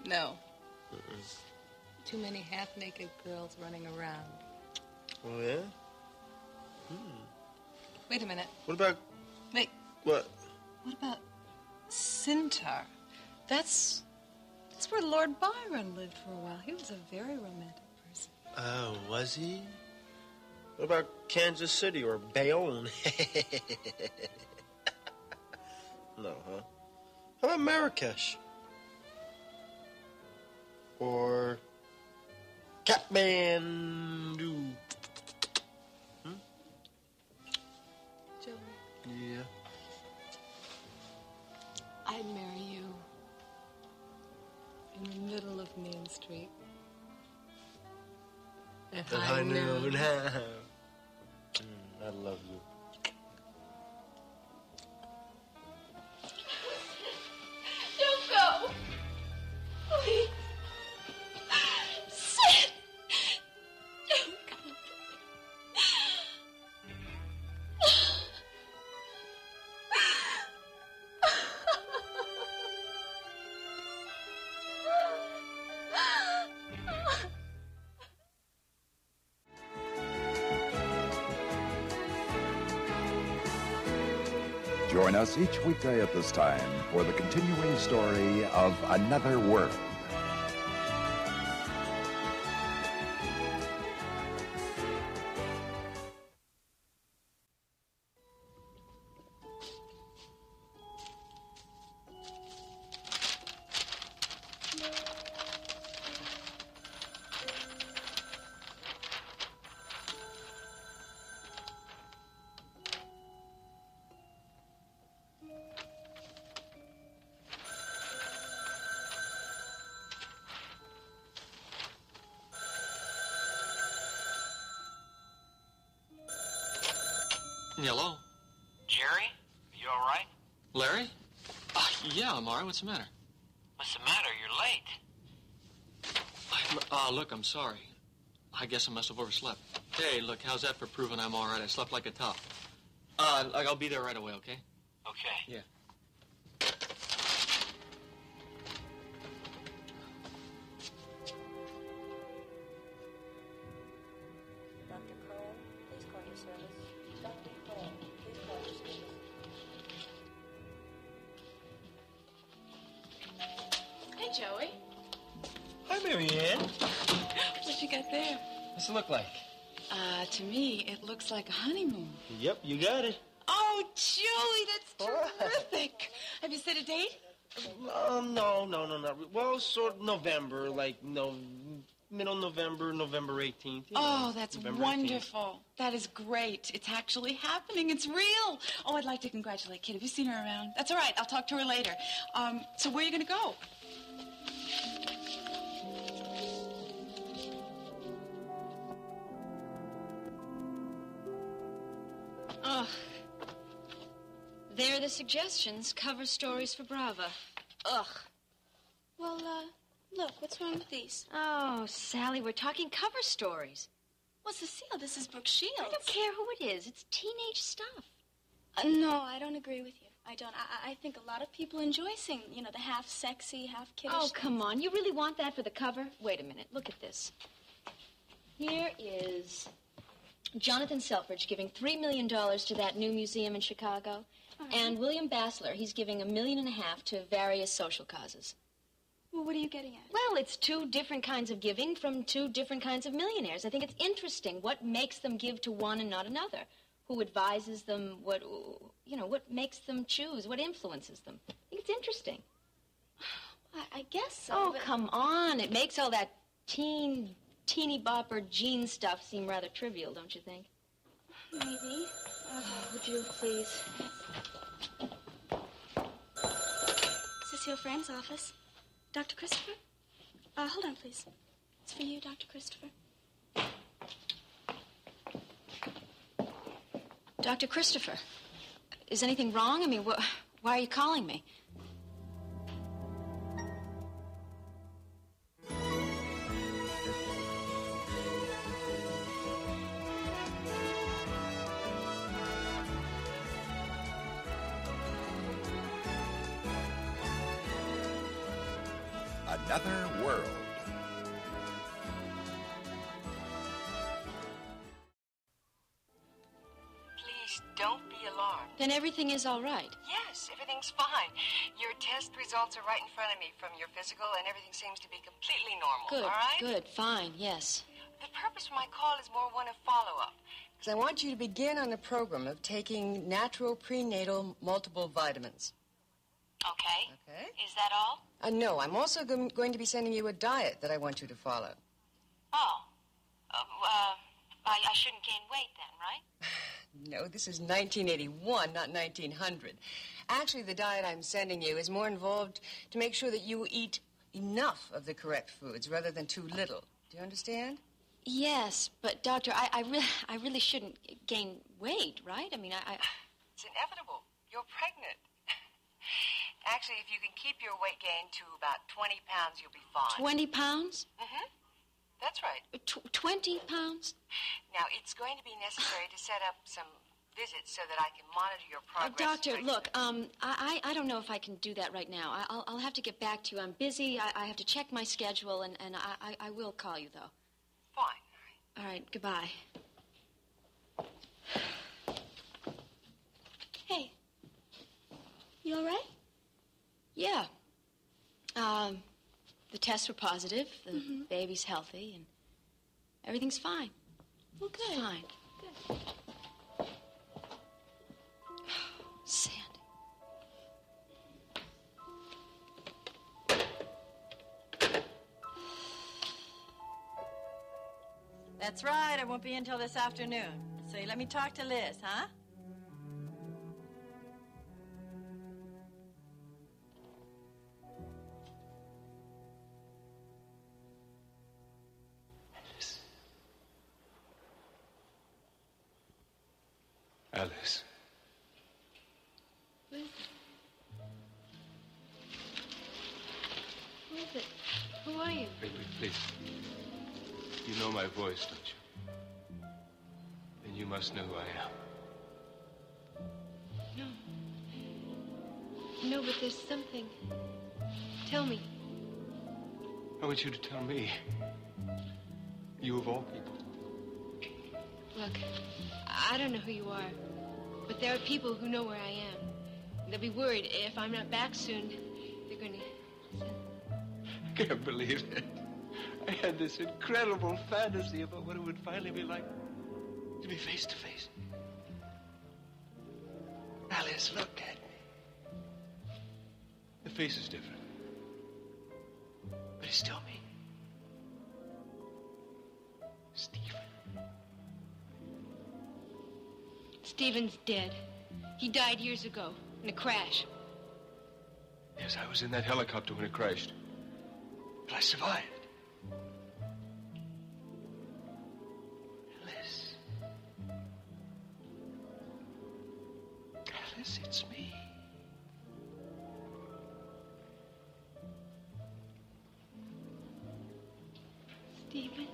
No. Too many half-naked girls running around. Oh, yeah? Wait a minute. What about... Wait. What? What about Centaur? That's where Lord Byron lived for a while. He was a very romantic person. Oh, was he? What about Kansas City or Bayonne? No, huh? How about Marrakesh? Or Kathmandu? Joey, Yeah. I'd marry you in the middle of Main Street. At high noon. I love you. Don't go. Please. Sid. Don't go. Join us each weekday at this time for the continuing story of Another World. Hello? Jerry? Are you all right? Larry? Yeah, I'm all right. What's the matter? What's the matter? You're late. Look, I'm sorry. I guess I must have overslept. Hey, look, how's that for proving I'm all right? I slept like a top. I'll be there right away, okay? Okay. Yeah. Dr. Cohen, please call your service. Dr. Cohen, please call your service. Hey, Joey. Hi, Marianne. What you got there? What's it look like? To me, it looks like a honeymoon. Yep, you got it. Oh, Julie, that's terrific. Have you set a date? No. Well, sort of November, middle November, November 18th. Oh, that's November 18th. wonderful. That is great. It's actually happening. It's real. Oh, I'd like to congratulate Kid. Have you seen her around? That's all right. I'll talk to her later. So where are you going to go? Oh. There are the suggestions. Cover stories for Brava. Ugh. Well, look, what's wrong with these? Oh, Sally, we're talking cover stories. Well, Cecile, this is Brooke Shields. I don't care who it is. It's teenage stuff. No, I don't agree with you. I don't. I think a lot of people enjoy seeing, the half sexy, half kiddish. Oh, come on. You really want that for the cover? Wait a minute. Look at this. Here is Jonathan Selfridge giving $3 million to that new museum in Chicago. And William Bassler, he's giving $1.5 million to various social causes. Well, what are you getting at? Well, it's two different kinds of giving from two different kinds of millionaires. I think it's interesting what makes them give to one and not another. Who advises them, what makes them choose, what influences them. I think it's interesting. I guess so. Oh, but... come on. It makes all that teeny bopper Gene stuff seem rather trivial, don't you think? Maybe. Would you please? Cecile Frank's office. Dr. Christopher? Hold on, please. It's for you, Dr. Christopher. Dr. Christopher, is anything wrong? I mean, why are you calling me? Another World. Please don't be alarmed. Then everything is all right. Yes, everything's fine. Your test results are right in front of me from your physical, and everything seems to be completely normal. Good, all right? good, fine, yes. The purpose of my call is more one of follow-up. Because I want you to begin on a program of taking natural prenatal multiple vitamins. Okay. Okay? Is that all? No, I'm also going to be sending you a diet that I want you to follow. Oh. I shouldn't gain weight then, right? No, this is 1981, not 1900. Actually, the diet I'm sending you is more involved to make sure that you eat enough of the correct foods rather than too little. Do you understand? Yes, but Doctor, I really shouldn't gain weight, right? I mean, It's inevitable. You're pregnant. Actually, if you can keep your weight gain to about 20 pounds, you'll be fine. 20 pounds? Mm-hmm. That's right. 20 pounds? Now, it's going to be necessary to set up some visits so that I can monitor your progress. Doctor, look, I don't know if I can do that right now. I'll have to get back to you. I'm busy. I have to check my schedule, and I will call you, though. Fine. All right, goodbye. Hey. You all right? Yeah. The tests were positive. The baby's healthy, and everything's fine. Well, good. Fine. Good. Sandy. That's right. I won't be in until this afternoon. So you let me talk to Liz, huh? Alice. Who is it? Who is it? Who are you? Wait, please. You know my voice, don't you? Then you must know who I am. No. No, but there's something. Tell me. I want you to tell me. You of all people. Look, I don't know who you are, but there are people who know where I am. They'll be worried if I'm not back soon. They're going to... I can't believe it. I had this incredible fantasy about what it would finally be like to be face to face. Alice, look at me. The face is different, but it's still me. Stephen. Stephen's dead. He died years ago in a crash. Yes, I was in that helicopter when it crashed. But I survived. Alice. Alice, it's me. Stephen?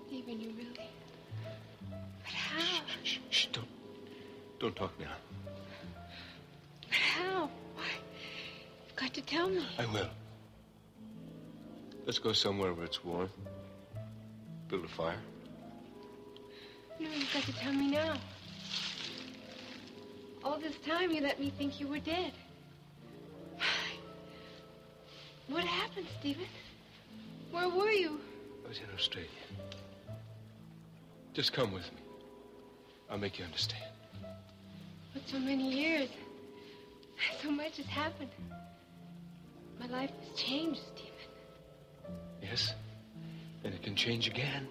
Stephen, you really... But how? Shh, don't talk now. But how? Why? You've got to tell me. I will. Let's go somewhere where it's warm. Build a fire. No, you've got to tell me now. All this time you let me think you were dead. What happened, Stephen? Where were you? I was in Australia. Just come with me. I'll make you understand. But so many years. So much has happened. My life has changed, Stephen. Yes? And it can change again.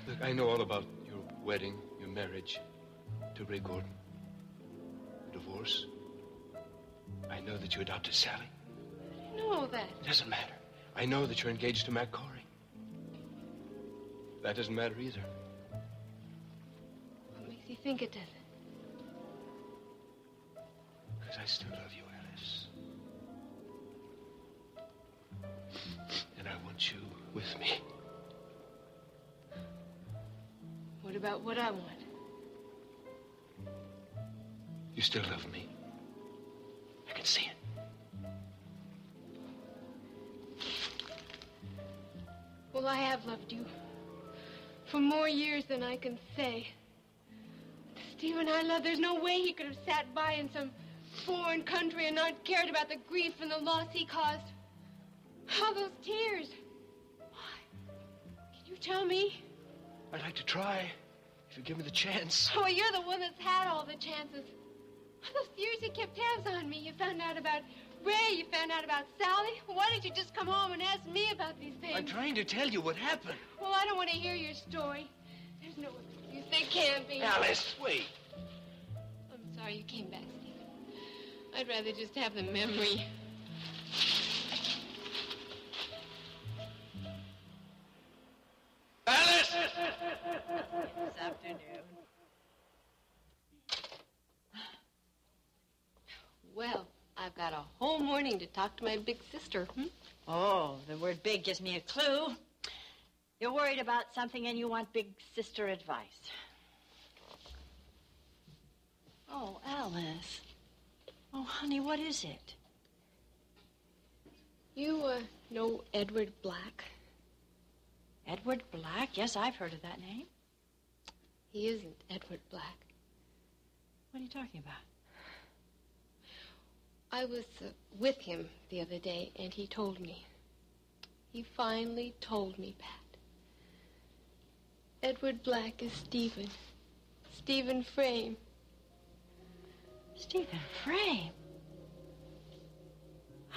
Look, I know all about your wedding, your marriage to Ray Gordon, your divorce. I know that you adopted Sally. I didn't know all that. It doesn't matter. I know that you're engaged to Matt Corey. That doesn't matter either. What makes you think it doesn't? Because I still love you, Alice. And I want you with me. What about what I want? You still love me. I can see it. Well, I have loved you for more years than I can say. Stephen, I love. There's no way he could have sat by in some foreign country and not cared about the grief and the loss he caused. All those tears. Why? Can you tell me? I'd like to try, if you give me the chance. Oh, you're the one that's had all the chances. All those years you kept tabs on me. You found out about Ray. You found out about Sally. Why didn't you just come home and ask me about these things? I'm trying to tell you what happened. Well, I don't want to hear your story. There's no excuse. There can't be. Alice, wait. I'm sorry you came back, Stephen. I'd rather just have the memory. Alice! This afternoon. Well, I've got a whole morning to talk to my big sister. Oh, the word big gives me a clue. You're worried about something and you want big sister advice. Oh, Alice. Oh, honey, what is it? You, know Edward Black? Edward Black? Yes, I've heard of that name. He isn't Edward Black. What are you talking about? I was with him the other day, and he told me. He finally told me, Pat. Edward Black is Stephen. Stephen Frame. Stephen Frame?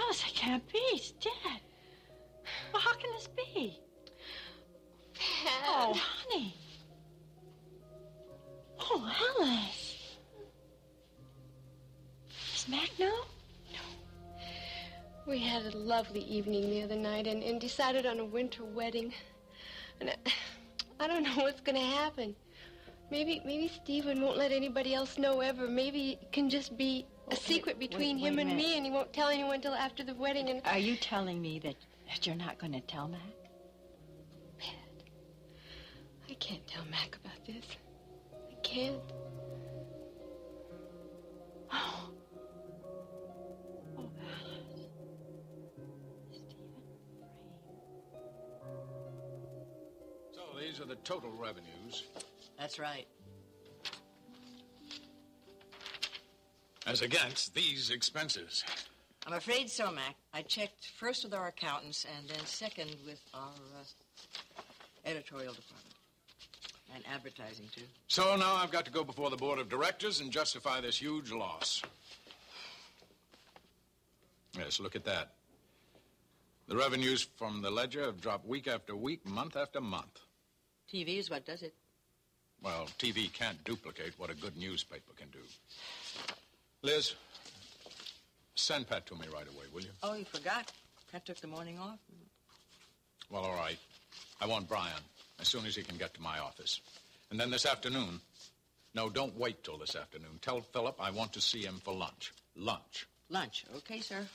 Alice, it can't be. He's dead. Well, how can this be? Pat. Oh, honey. Oh, Alice. Does Mac know? We had a lovely evening the other night and decided on a winter wedding. And I don't know what's going to happen. Maybe Stephen won't let anybody else know ever. Maybe it can just be a secret between him and me, and he won't tell anyone till after the wedding. And are you telling me that you're not going to tell Mac? Pat, I can't tell Mac about this. I can't. Oh. Oh, Alice. Stephen Frame. So these are the total revenues. That's right. As against these expenses. I'm afraid so, Mac. I checked first with our accountants and then second with our editorial department. And advertising, too. So now I've got to go before the board of directors and justify this huge loss. Yes, look at that. The revenues from the ledger have dropped week after week, month after month. TV is what does it. Well, TV can't duplicate what a good newspaper can do. Liz, send Pat to me right away, will you? Oh, you forgot? Pat took the morning off. Well, all right. I want Brian as soon as he can get to my office. And then this afternoon... No, don't wait till this afternoon. Tell Philip I want to see him for lunch. Lunch. Lunch. Okay, sir.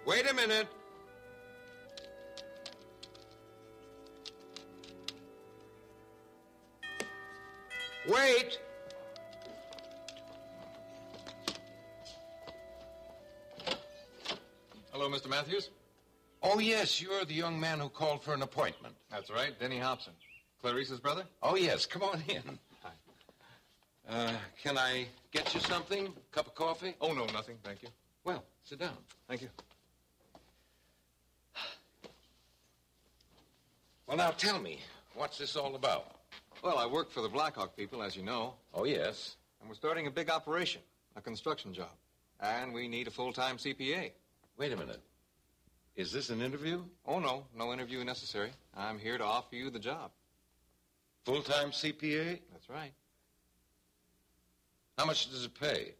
Wait a minute. Wait. Hello, Mr. Matthews. Oh, yes, you're the young man who called for an appointment. That's right, Denny Hobson. Clarice's brother? Oh, yes, come on in. Hi. Can I get you something? Cup of coffee? Oh, no, nothing, thank you. Well, sit down. Thank you. Well, now tell me, what's this all about? Well, I work for the Blackhawk people, as you know. Oh, yes. And we're starting a big operation, a construction job. And we need a full-time CPA. Wait a minute. Is this an interview? Oh, no. No interview necessary. I'm here to offer you the job. Full-time CPA? That's right. How much does it pay?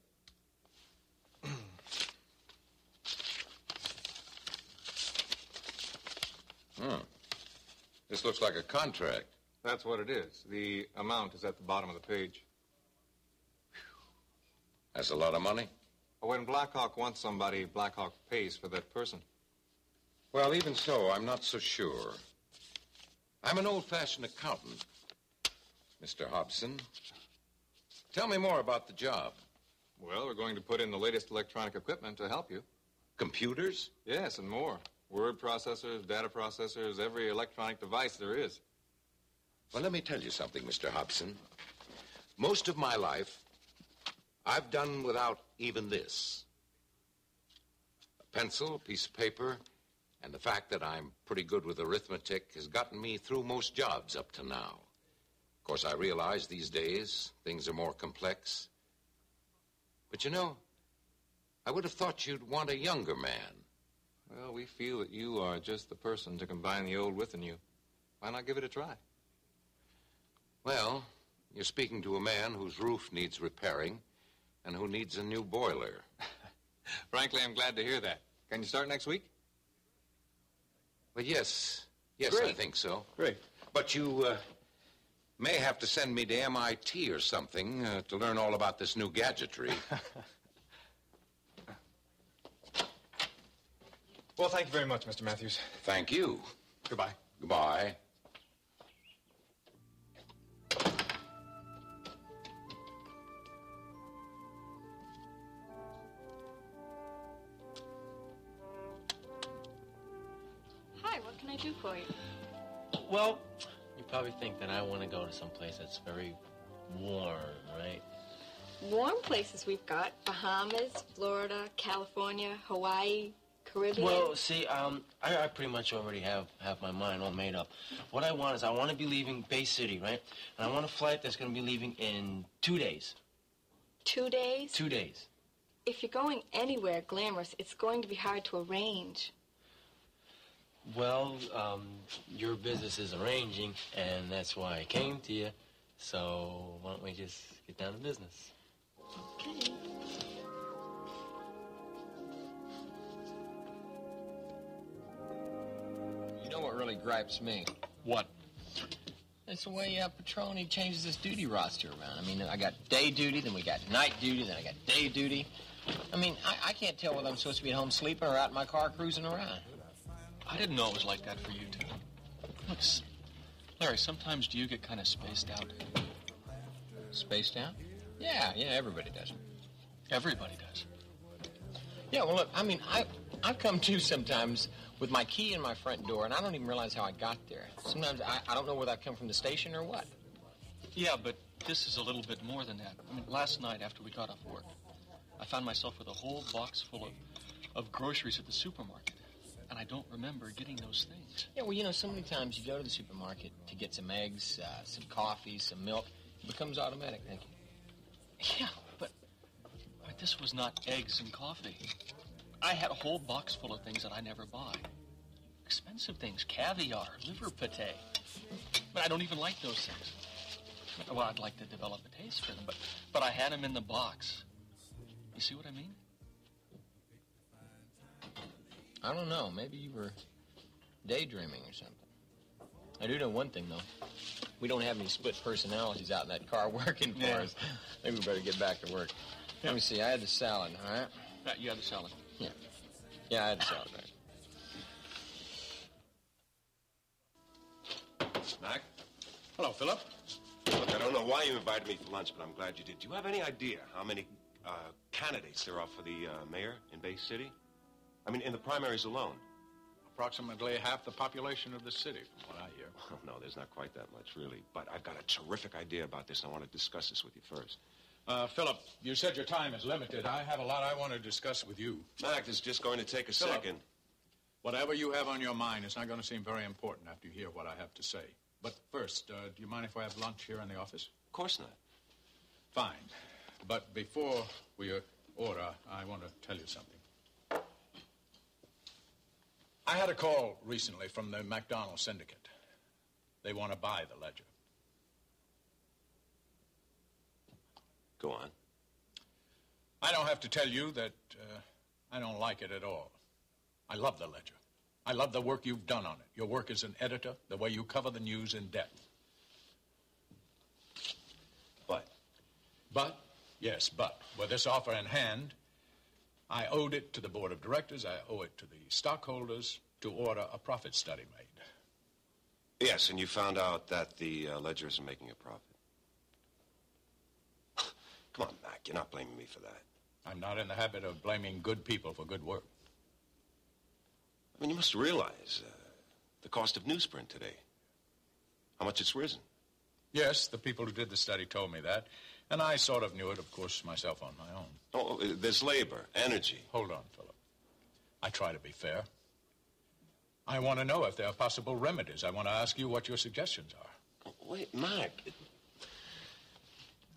This looks like a contract. That's what it is. The amount is at the bottom of the page. That's a lot of money. When Blackhawk wants somebody, Blackhawk pays for that person. Well, even so, I'm not so sure. I'm an old-fashioned accountant, Mr. Hobson. Tell me more about the job. Well, we're going to put in the latest electronic equipment to help you. Computers? Yes, and more. Word processors, data processors, every electronic device there is. Well, let me tell you something, Mr. Hobson. Most of my life, I've done without even this. A pencil, a piece of paper, and the fact that I'm pretty good with arithmetic has gotten me through most jobs up to now. Of course, I realize these days things are more complex. But you know, I would have thought you'd want a younger man. Well, we feel that you are just the person to combine the old with the new. Why not give it a try? Well, you're speaking to a man whose roof needs repairing and who needs a new boiler. Frankly, I'm glad to hear that. Can you start next week? Well, yes. Yes, Great. I think so. Great. But you may have to send me to MIT or something to learn all about this new gadgetry. Well, thank you very much, Mr. Matthews. Thank you. Goodbye. Goodbye. Hi, what can I do for you? Well, you probably think that I want to go to some place that's very warm, right? Warm places we've got. Bahamas, Florida, California, Hawaii, Caribbean. Well, see, I pretty much already have my mind all made up. What I want is I want to be leaving Bay City, right? And I want a flight that's going to be leaving in 2 days. 2 days? 2 days. If you're going anywhere glamorous, it's going to be hard to arrange. Well, your business is arranging, and that's why I came to you. So why don't we just get down to business? Okay. You know what really gripes me? What? It's the way Petroni changes his duty roster around. I mean, I got day duty, then we got night duty, then I got day duty. I mean, I can't tell whether I'm supposed to be at home sleeping or out in my car cruising around. I didn't know it was like that for you, too. Look, Larry, sometimes do you get kind of spaced out? Spaced out? Yeah, everybody does. Everybody does. Yeah, well, look, I mean, I've come to sometimes with my key in my front door, and I don't even realize how I got there. Sometimes I don't know whether I come from the station or what. Yeah, but this is a little bit more than that. I mean, last night after we got off work, I found myself with a whole box full of groceries at the supermarket. And I don't remember getting those things. Yeah, well, you know, so many times you go to the supermarket to get some eggs, some coffee, some milk. It becomes automatic, thank you. Yeah, but this was not eggs and coffee. I had a whole box full of things that I never buy. Expensive things, caviar, liver pate. But I don't even like those things. Well, I'd like to develop a taste for them, but I had them in the box. You see what I mean? I don't know. Maybe you were daydreaming or something. I do know one thing, though. We don't have any split personalities out in that car working for us. Maybe we better get back to work. Let me see. I had the salad, all right? You had the salad. Yeah. Yeah, I had the salad, right. Mac? Hello, Philip. Look, I don't know why you invited me for lunch, but I'm glad you did. Do you have any idea how many candidates there are for the mayor in Bay City? I mean, in the primaries alone. Approximately half the population of the city, from what I hear. Oh, no, there's not quite that much, really. But I've got a terrific idea about this, and I want to discuss this with you first. Philip, you said your time is limited. I have a lot I want to discuss with you. Mac, this is just going to take a Philip, second. Whatever you have on your mind is not going to seem very important after you hear what I have to say. But first, do you mind if I have lunch here in the office? Of course not. Fine. But before we order, I want to tell you something. I had a call recently from the McDonald Syndicate. They want to buy the Ledger. Go on. I don't have to tell you that I don't like it at all. I love the Ledger. I love the work you've done on it. Your work as an editor, the way you cover the news in depth. But, yes, but, with this offer in hand, I owed it to the board of directors, I owe it to the stockholders to order a profit study made. Yes, and you found out that the Ledger isn't making a profit. Come on, Mac, you're not blaming me for that. I'm not in the habit of blaming good people for good work. I mean, you must realize the cost of newsprint today. How much it's risen. Yes, the people who did the study told me that, and I sort of knew it, of course, myself on my own. Oh, there's labor, energy. Hold on, Philip. I try to be fair. I want to know if there are possible remedies. I want to ask you what your suggestions are. Oh, wait, Mac.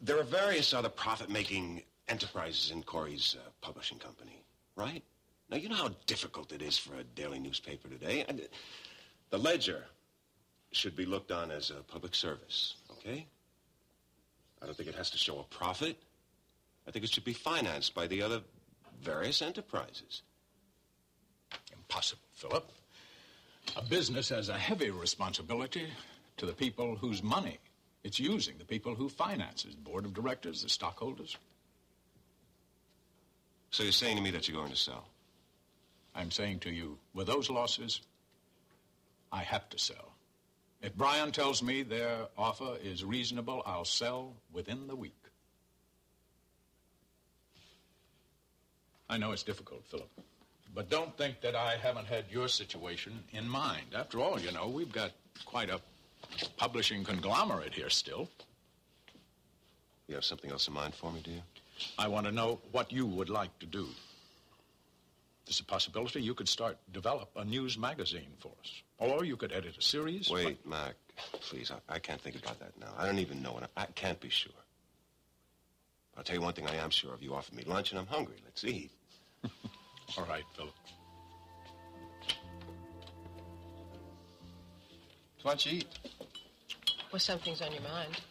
There are various other profit-making enterprises in Corey's publishing company, right? Now, you know how difficult it is for a daily newspaper today. And the Ledger should be looked on as a public service, okay? I don't think it has to show a profit. I think it should be financed by the other various enterprises. Impossible, Philip. A business has a heavy responsibility to the people whose money it's using, the people who finance it, the board of directors, the stockholders. So you're saying to me that you're going to sell? I'm saying to you, with those losses, I have to sell. If Brian tells me their offer is reasonable, I'll sell within the week. I know it's difficult, Philip, but don't think that I haven't had your situation in mind. After all, you know, we've got quite a publishing conglomerate here still. You have something else in mind for me, do you? I want to know what you would like to do. There's a possibility you could develop a news magazine for us. Or you could edit a series. Wait, Mac, please, I can't think about that now. I don't even know, and I can't be sure. I'll tell you one thing I am sure of. You offered me lunch, and I'm hungry. Let's eat. All right, Philip. So why don't you eat? Well, something's on your mind.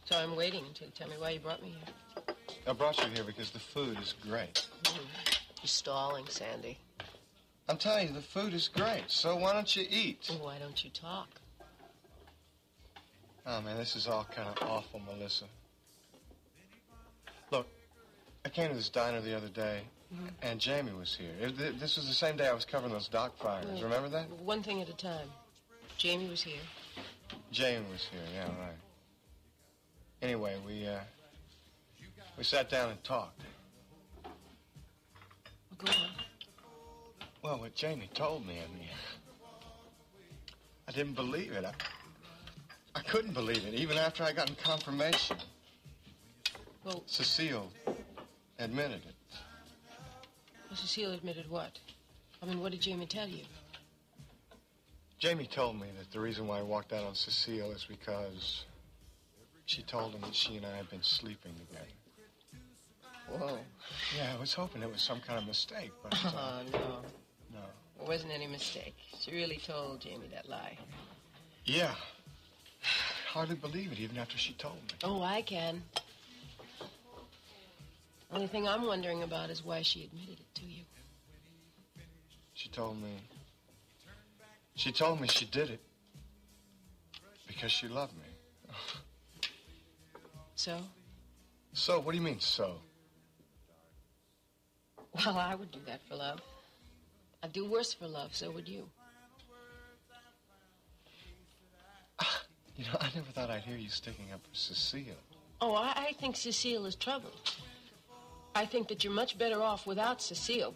So I'm waiting until you tell me why you brought me here. I brought you here because the food is great. You're stalling, Sandy. I'm telling you, the food is great, so why don't you eat? Why don't you talk? Oh, man, this is all kind of awful, Melissa. Look, I came to this diner the other day, and Jamie was here. This was the same day I was covering those dock fires. Remember that? One thing at a time. Jamie was here. Jamie was here, yeah, right. Anyway, we sat down and talked. Go on. Well, what Jamie told me, I didn't believe it. I couldn't believe it, even after I got confirmation. Well, Cecile admitted it. Well, Cecile admitted what? I mean, what did Jamie tell you? Jamie told me that the reason why I walked out on Cecile is because she told him that she and I had been sleeping together. Whoa. Yeah, I was hoping it was some kind of mistake, but... Oh, no. No. It wasn't any mistake. She really told Jamie that lie. Yeah. Hardly believe it, even after she told me. Oh, I can. Only thing I'm wondering about is why she admitted it to you. She told me she did it because she loved me. So? So? What do you mean, so? Well, I would do that for love. I'd do worse for love, so would you. You know, I never thought I'd hear you sticking up for Cecile. Oh, I think Cecile is trouble. I think that you're much better off without Cecile.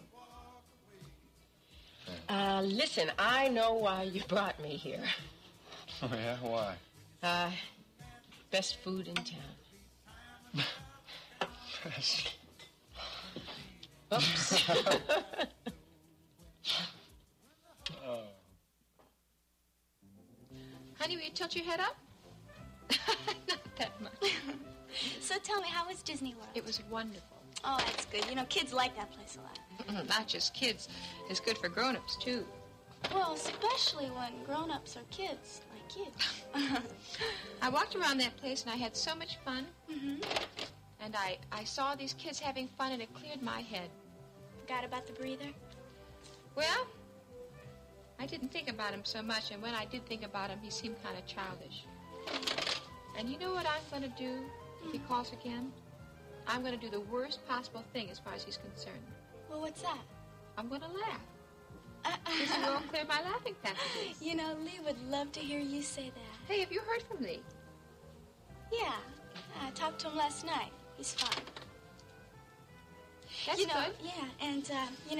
Listen, I know why you brought me here. Oh, yeah? Why? Best food in town. Oops. Honey, will you tilt your head up? Not that much. So tell me, how was Disney World? It was wonderful. Oh, that's good. You know, kids like that place a lot. Not just kids. It's good for grown-ups, too. Well, especially when grown-ups are kids, like you. I walked around that place, and I had so much fun. Mm-hmm. And I saw these kids having fun, and it cleared my head. Forgot about the breather? Well, I didn't think about him so much, and when I did think about him, he seemed kind of childish. And you know what I'm going to do if he calls again? I'm going to do the worst possible thing as far as he's concerned. Well, what's that? I'm going to laugh. This will clear my laughing passages. You know, Lee would love to hear you say that. Hey, have you heard from Lee? Yeah, I talked to him last night. He's fine. That's you know, good. Yeah, and,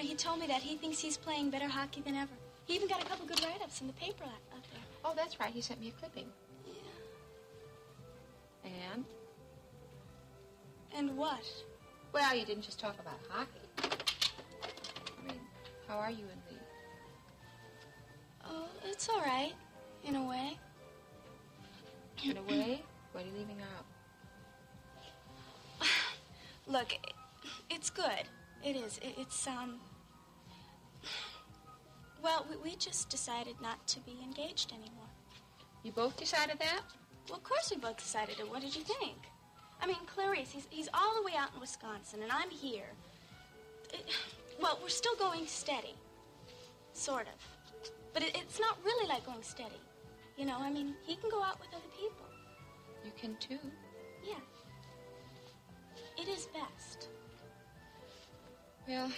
he told me that he thinks he's playing better hockey than ever. He even got a couple good write-ups in the paper out there. Oh, that's right. He sent me a clipping. Yeah. And? And what? Well, you didn't just talk about hockey. I mean, how are you and Lee? Oh, it's all right, in a way. In a way? What are you leaving out? Look, it's good. It is. It's. Well, we just decided not to be engaged anymore. You both decided that? Well, of course we both decided it. What did you think? I mean, Clarice, he's all the way out in Wisconsin, and I'm here. Well, we're still going steady. Sort of. But it's not really like going steady. You know, I mean, he can go out with other people. You can, too. Yeah. It is best. Well,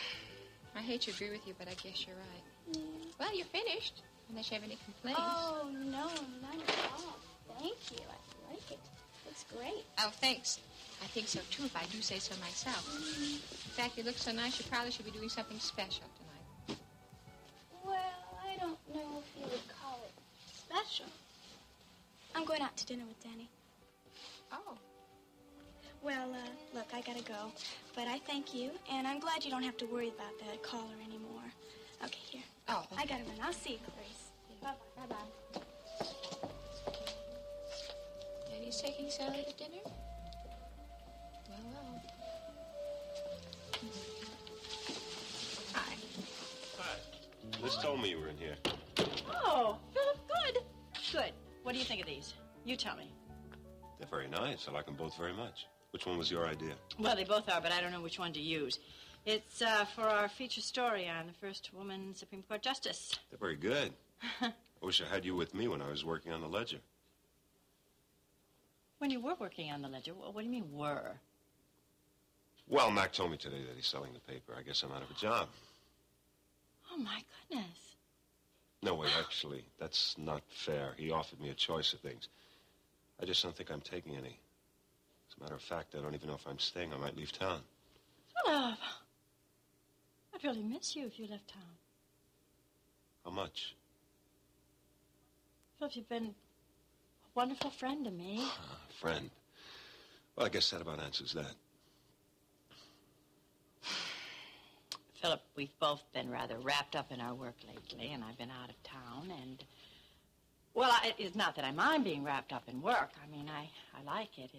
I hate to agree with you, but I guess you're right. Yeah. Well, you're finished, unless you have any complaints. Oh, no, none at all. Thank you. I like it. Looks great. Oh, thanks. I think so, too, if I do say so myself. In fact, you look so nice, you probably should be doing something special tonight. Well, I don't know if you would call it special. I'm going out to dinner with Danny. Oh. Well, look, I gotta go. But I thank you, and I'm glad you don't have to worry about that caller anymore. Okay, here. Oh, okay. I gotta run. I'll see you, Clarice. Bye-bye. Bye-bye. Danny's taking Sally to dinner? Well. Hi. Hi. Liz told me you were in here. Oh, Philip, good. Good. What do you think of these? You tell me. They're very nice. I like them both very much. Which one was your idea? Well, they both are, but I don't know which one to use. It's for our feature story on the first woman Supreme Court Justice. They're very good. I wish I had you with me when I was working on the Ledger. When you were working on the Ledger, what do you mean were? Well, Mac told me today that he's selling the paper. I guess I'm out of a job. Oh, my goodness. No, wait, actually, that's not fair. He offered me a choice of things. I just don't think I'm taking any. As a matter of fact, I don't even know if I'm staying. I might leave town. Philip, I'd really miss you if you left town. How much? Philip, you've been a wonderful friend to me. Friend. Well, I guess that about answers that. Philip, we've both been rather wrapped up in our work lately, and I've been out of town, and... Well, it's not that I mind being wrapped up in work. I mean, I like it.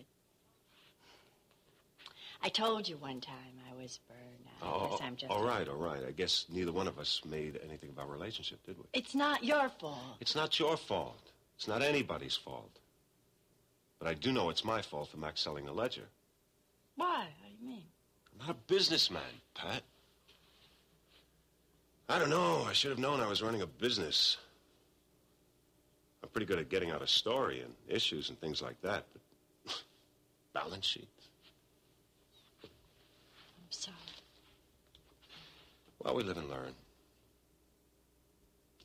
I told you one time I was burned out. I guess I'm just... all right. I guess neither one of us made anything of our relationship, did we? It's not your fault. It's not your fault. It's not anybody's fault. But I do know it's my fault for Max selling the Ledger. Why? What do you mean? I'm not a businessman, Pat. I don't know. I should have known I was running a business. I'm pretty good at getting out a story and issues and things like that, but balance sheets. I'm sorry. Well, we live and learn.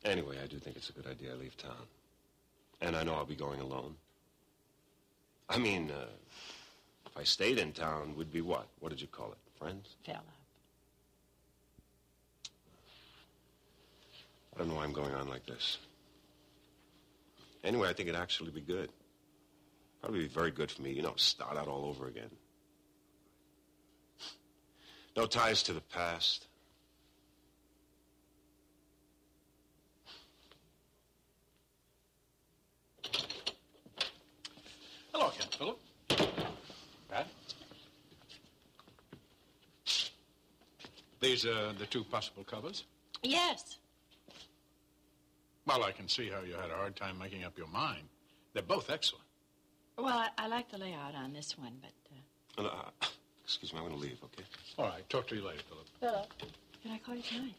Anyway, I do think it's a good idea I leave town. And I know I'll be going alone. I mean, if I stayed in town, we'd be what? What did you call it? Friends? Philip. I don't know why I'm going on like this. Anyway, I think it'd actually be good. Probably be very good for me, start out all over again. No ties to the past. Hello again, Philip. Pat? These are the two possible covers? Yes. Well, I can see how you had a hard time making up your mind. They're both excellent. Well, I like the layout on this one, but... Excuse me, I'm going to leave, okay? All right, talk to you later, Philip. Philip, can I call you tonight?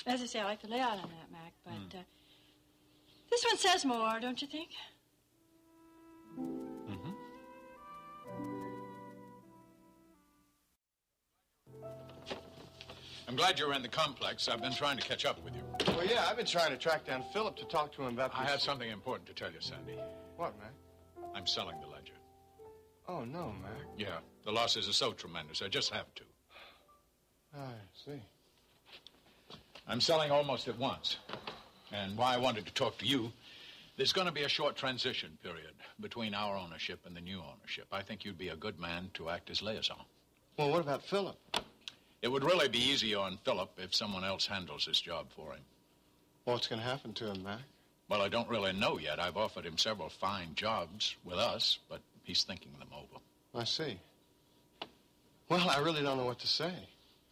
As I say, I like the layout on that, Mac, but this one says more, don't you think? Mm-hmm. I'm glad you're in the complex. I've been trying to catch up with you. Well, yeah, I've been trying to track down Philip to talk to him about this. I have something important to tell you, Sandy. What, Mac? I'm selling the Ledger. Oh, no, Mac. Yeah, the losses are so tremendous, I just have to. I see. I'm selling almost at once. And why I wanted to talk to you, there's going to be a short transition period between our ownership and the new ownership. I think you'd be a good man to act as liaison. Well, what about Philip? It would really be easier on Philip if someone else handles this job for him. What's going to happen to him, Mac? Well, I don't really know yet. I've offered him several fine jobs with us, but he's thinking them over. I see. Well, I really don't know what to say.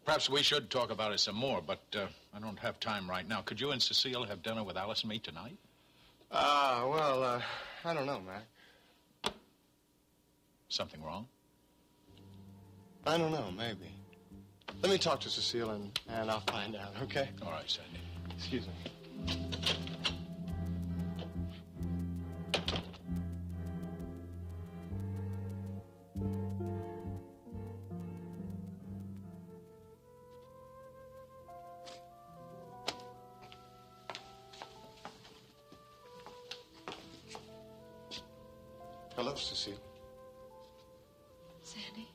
Perhaps we should talk about it some more, but I don't have time right now. Could you and Cecile have dinner with Alice and me tonight? Well, I don't know, Mac. Something wrong? I don't know, maybe. Let me talk to Cecile and I'll find out, okay? All right, Sandy. Excuse me. Hello, Cecile. Sandy?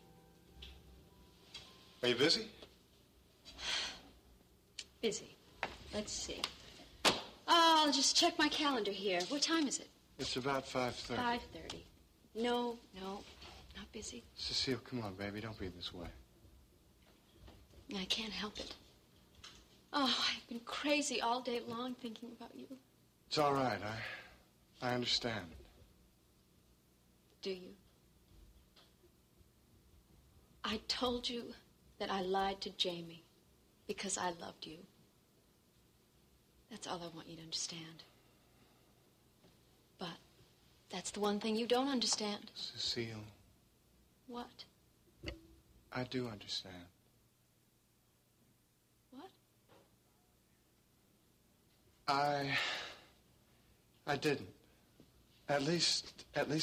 Are you busy? Busy. Let's see. I'll just check my calendar here. What time is it? It's about 5:30. 5:30. No, not busy. Cecile, come on, baby. Don't be this way. I can't help it. Oh, I've been crazy all day long thinking about you. It's all right. I understand. Do you? I told you that I lied to Jamie because I loved you. That's all I want you to understand. But that's the one thing you don't understand. Cecile, What? I do understand. What? I didn't. At least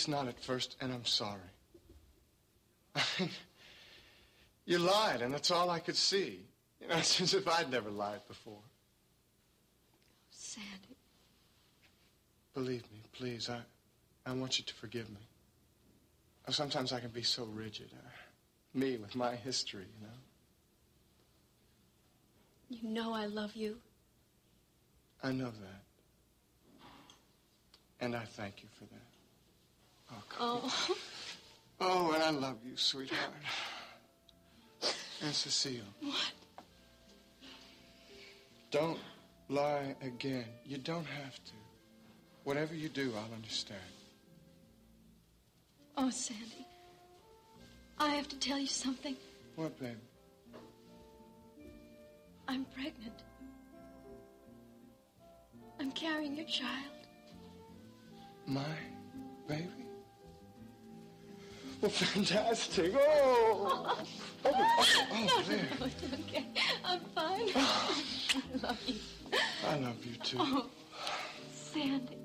not at first, and I'm sorry. I mean, you lied, and that's all I could see. You know, it's as if I'd never lied before. Sandy. Believe me, please, I want you to forgive me. Sometimes I can be so rigid. Me with my history, you know. You know I love you. I know that. And I thank you for that. Oh, come on. Oh, and I love you, sweetheart. And Cecile. What? Don't lie again. You don't have to. Whatever you do, I'll understand. Oh, Sandy. I have to tell you something. What, baby? I'm pregnant. I'm carrying your child. My baby? Well, fantastic. Oh! No, there. no, it's okay. I'm fine. I love you. I love you, too. Oh, Sandy.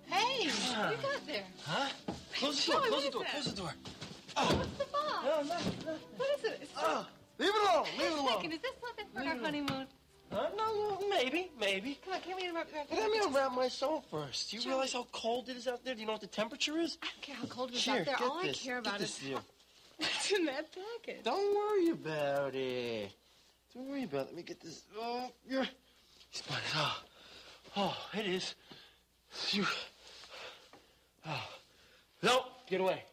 Hey, what you got there? Huh? Close the door, close the door, close the door. What's the box? No, no. What is it? Leave it alone, leave it Wait a alone. second, is this something for our honeymoon? No, maybe. Come on, can we wrap But let me unwrap my soul first. Do you realize how cold it is out there? Do you know what the temperature is? I don't care how cold it is Here, out there. get All I this. care about Get is this to you. what's in that package. Don't worry about it. Don't worry about it. Let me get this. Oh, you're... Spot it. Oh, it is. You... Oh. No, get away.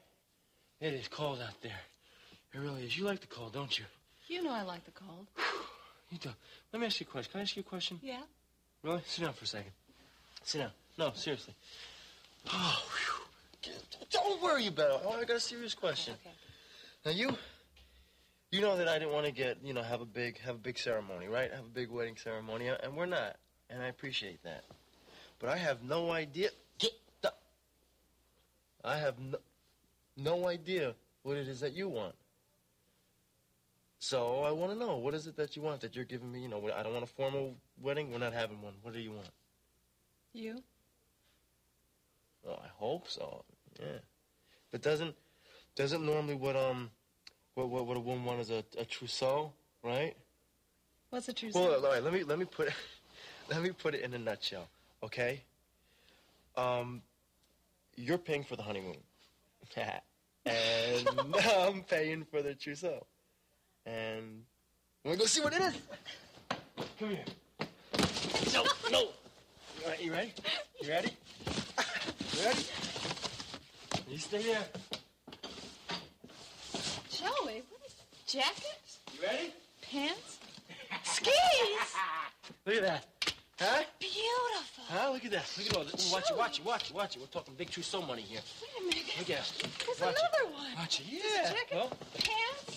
It is cold out there. It really is. You like the cold, don't you? You know I like the cold. You do. Let me ask you a question. Can I ask you a question? Yeah? Really? Sit down for a second. Sit down. No, seriously. Oh, whew. Don't worry about it. Oh, I got a serious question. Okay. Now, You know that I didn't want to get, have a big ceremony, right? Have a big wedding ceremony, and we're not. And I appreciate that. But I have no idea. I have no idea what it is that you want. So I want to know, what is it that you want that you're giving me? I don't want a formal wedding. We're not having one. What do you want? You? Well, I hope so. Yeah. But doesn't normally what a woman wants is a trousseau, right? What's a trousseau? Well, all right. Let me put it in a nutshell, okay? You're paying for the honeymoon, and I'm paying for the trousseau, and wanna go see what it is? Come here. No. All right, you ready? You ready? You ready? You stay there. Joey, what is jackets? You ready? Pants? Skis? Look at that. Huh? Beautiful. Huh? Look at that. Look at all this. Watch it. We're talking big trousseau money here. Wait a minute. Look at it. There's Watch another it. one. Watch it. There's Yeah. a jacket, Well, pants,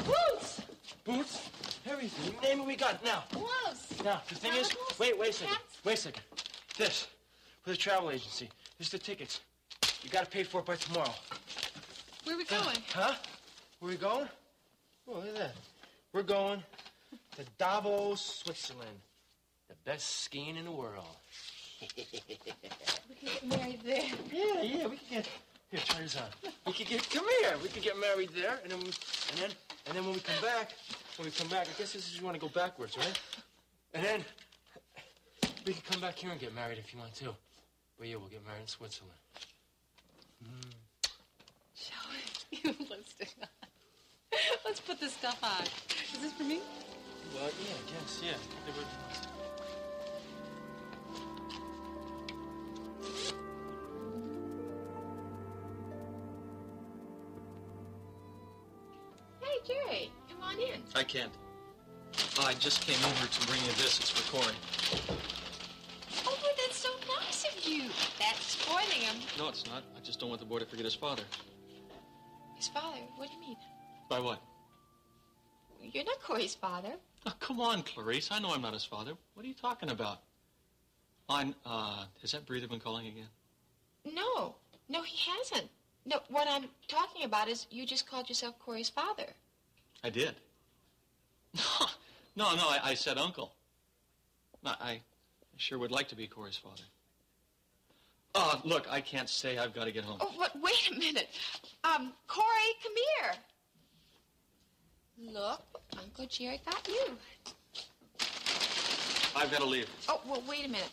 boots. boots, everything. Name what we got now. Gloves. Now, the thing is, wait a second. Wait a second. This, for the travel agency. This is the tickets. You got to pay for it by tomorrow. Where are we going? Huh? Where we going? Oh, look at that. We're going to Davos, Switzerland. The best skiing in the world. We can get married there. Yeah, we can get. Here, try this on. We could get. Come here. We could get married there, and then when we come back, I guess this is you want to go backwards, right? And then we can come back here and get married if you want to. But yeah, we'll get married in Switzerland. Joey, you have lipstick on. Let's put this stuff on. Is this for me? Well, yeah, I guess, yeah. Hey, Jerry, come on in. I can't. I just came over to bring you this. It's for Corey. Oh, but that's so nice of you. That's spoiling him. No, it's not. I just don't want the boy to forget his father. His father? What do you mean? By what? You're not Corey's father. Oh, come on, Clarice. I know I'm not his father. What are you talking about? Has that breather been calling again? No, he hasn't. No, what I'm talking about is you just called yourself Corey's father. I did. No, I said uncle. No, I sure would like to be Corey's father. Look, I can't stay. I've got to get home. Oh, wait a minute. Corey, come here. Look, Uncle Jerry got you. I've got to leave. Oh, well, wait a minute.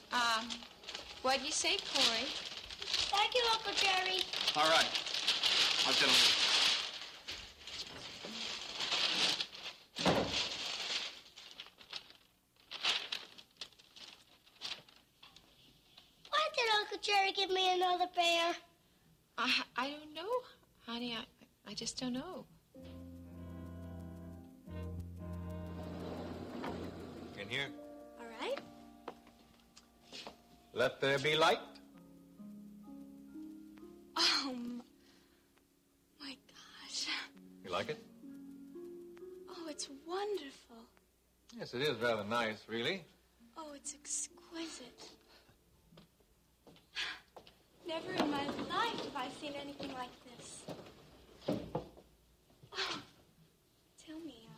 What'd you say, Corey? Thank you, Uncle Jerry. All right. I've got to leave. Why did Uncle Jerry give me another bear? I don't know, honey. I just don't know. In here. All right. Let there be light. My gosh. You like it? Oh, it's wonderful. Yes, it is rather nice, really. Oh, it's exquisite. Never in my life have I seen anything like this. Oh, tell me,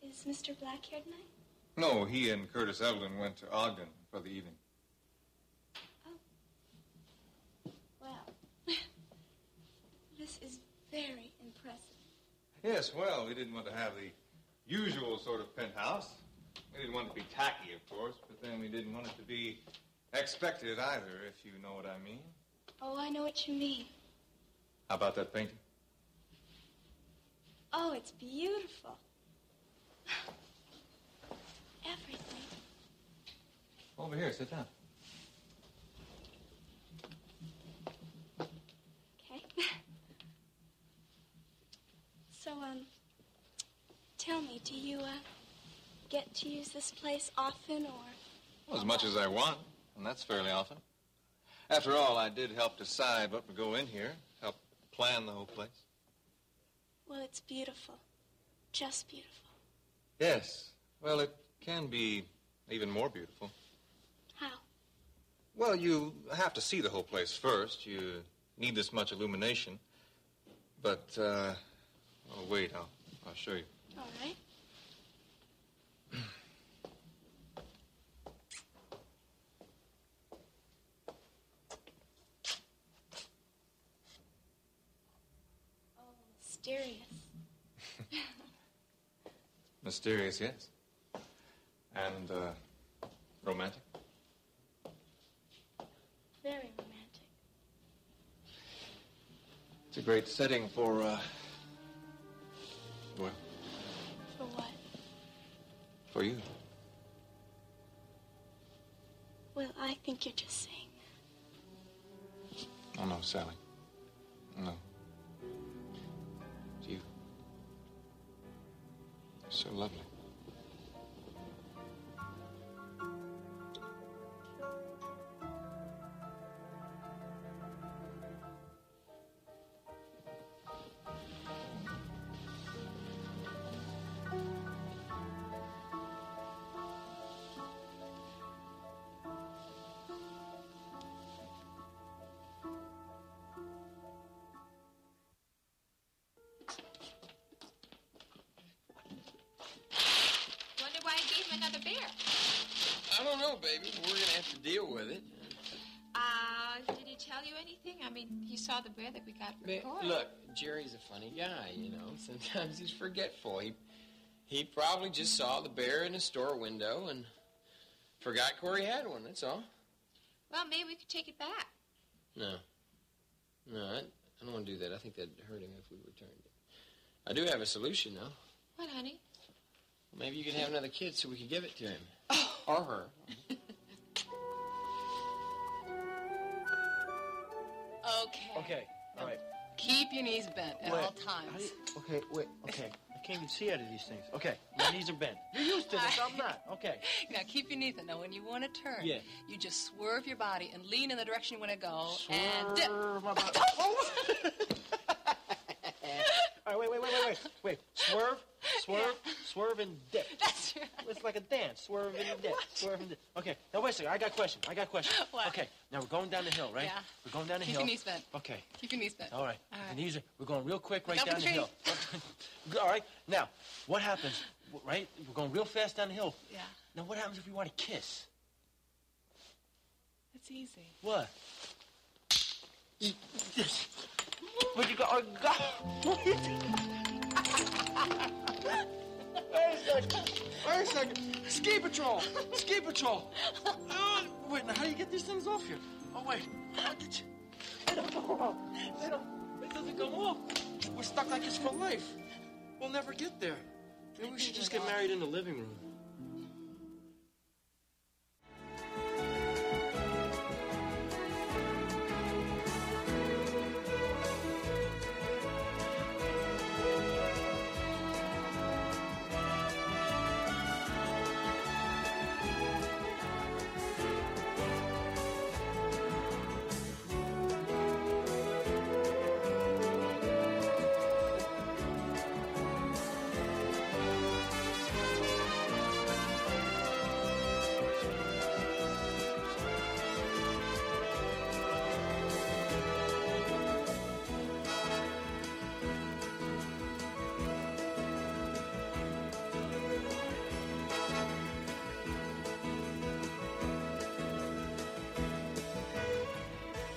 is Mr. Black here tonight? No, he and Curtis Evelyn went to Ogden for the evening. Well, this is very impressive. Yes, well, we didn't want to have the usual sort of penthouse. We didn't want it to be tacky, of course, but then we didn't want it to be expected either, if you know what I mean. Oh, I know what you mean. How about that painting? Oh, it's beautiful. Everything. Over here, sit down. Okay. So, tell me, do you, get to use this place often, or? Well, as much as I want, and that's fairly often. After all, I did help decide what would go in here, help plan the whole place. Well, it's beautiful. Just beautiful. Yes. Well, it can be even more beautiful. How? Well, you have to see the whole place first. You need this much illumination. But, oh, wait, I'll show you. All right. Mysterious. Mysterious, yes. And, romantic. Very romantic. It's a great setting for, well, For what? for you. Well, I think you're just saying. Oh, no, Sally. No. It's you. You're so lovely. Wonder why he gave him another bear. I don't know, baby. We're going to have to deal with it. Did he tell you anything? I mean, he saw the bear that we got for Corey. Look, Jerry's a funny guy, you know. Sometimes he's forgetful. He probably just saw the bear in a store window and forgot Corey had one, that's all. Well, maybe we could take it back. No. No, I don't want to do that. I think that'd hurt him if we returned it. I do have a solution, though. What, honey? Maybe you could have another kid so we could give it to him. Or her. Okay. Okay, all right. Keep your knees bent at all times. Okay, wait, okay. I can't even see out of these things. Okay, my knees are bent. You're used to this, I'm not. Okay. Now, keep your knees bent. Now, when you want to turn, Yeah. you just swerve your body and lean in the direction you want to go. Swerve and dip. my body. All right, wait. Swerve and dip. That's right. It's like a dance. Swerve and dip. Swerve and dip. Okay, now wait a second. I got a question. What? Okay, now we're going down the hill, right? Yeah. We're going down the Keep hill. your knees bent. Okay. Keep your knees bent. All right. All right. And these are, we're going real quick right Look down up the the hill. All right. Now, what happens, right? We're going real fast down the hill. Yeah. Now, what happens if we want to kiss? That's easy. What? Where'd you go? Oh, God. Wait a second. Ski patrol. Wait, now how do you get these things off here? Oh, wait. How did you... It doesn't come off. We're stuck like this for life. We'll never get there. Maybe we should just get married in the living room.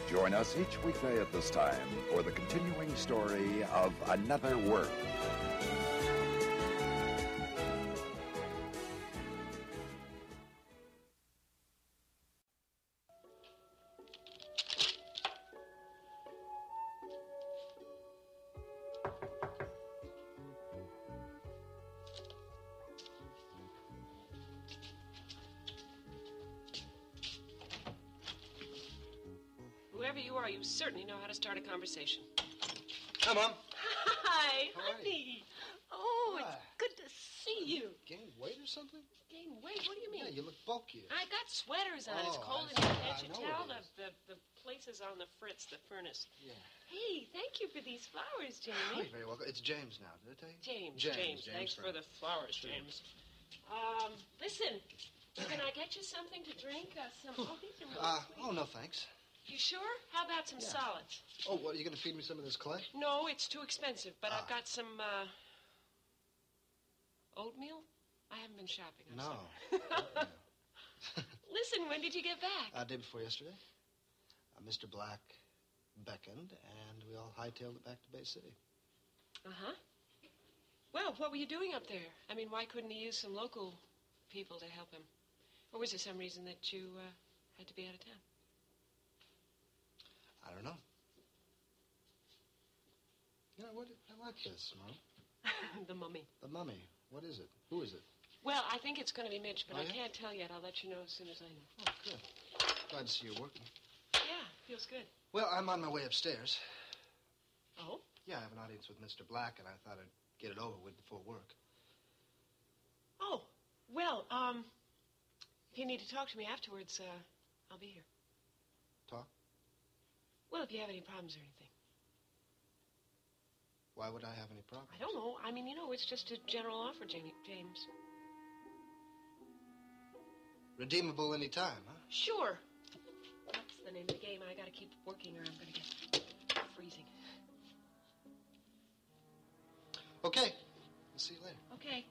Join us each weekday at this time for the continuing story of Another World. Whoever you are, you certainly know how to start a conversation. Hi, Mom. Hi, How are honey. Oh, it's good to see you. Gained weight or something? Gained Wait, what do you mean? Yeah, you look bulkier. I got sweaters on. It's Oh, cold I in here. see. Can't I you know tell? it The place is on the fritz, the furnace. Yeah. Hey, thank you for these flowers, Jamie. Oh, you're very welcome. It's James now, did I tell you? James. Thanks for the flowers, James. Listen, can I get you something to drink? These are really sweet. Oh, no, thanks. You sure? How about some solids? Oh, what, are you going to feed me some of this clay? No, it's too expensive, but I've got some, oatmeal? I haven't been shopping. I'm sorry. Listen, when did you get back? Day before yesterday. Mr. Black beckoned, and we all hightailed it back to Bay City. Uh-huh. Well, what were you doing up there? I mean, why couldn't he use some local people to help him? Or was there some reason that you had to be out of town? I don't know. You know, I like this, Mom. The mummy. The mummy. What is it? Who is it? Well, I think it's going to be Mitch, but Oh, I yeah? can't tell yet. I'll let you know as soon as I know. Oh, good. Glad to see you working. Yeah, feels good. Well, I'm on my way upstairs. Oh? Yeah, I have an audience with Mr. Black, and I thought I'd get it over with before work. Oh, well, if you need to talk to me afterwards, I'll be here. Talk? Well, if you have any problems or anything. Why would I have any problem? I don't know. I mean, you know, it's just a general offer, James. Redeemable any time, huh? Sure. That's the name of the game. I gotta keep working or I'm gonna get freezing. Okay. I'll see you later. Okay.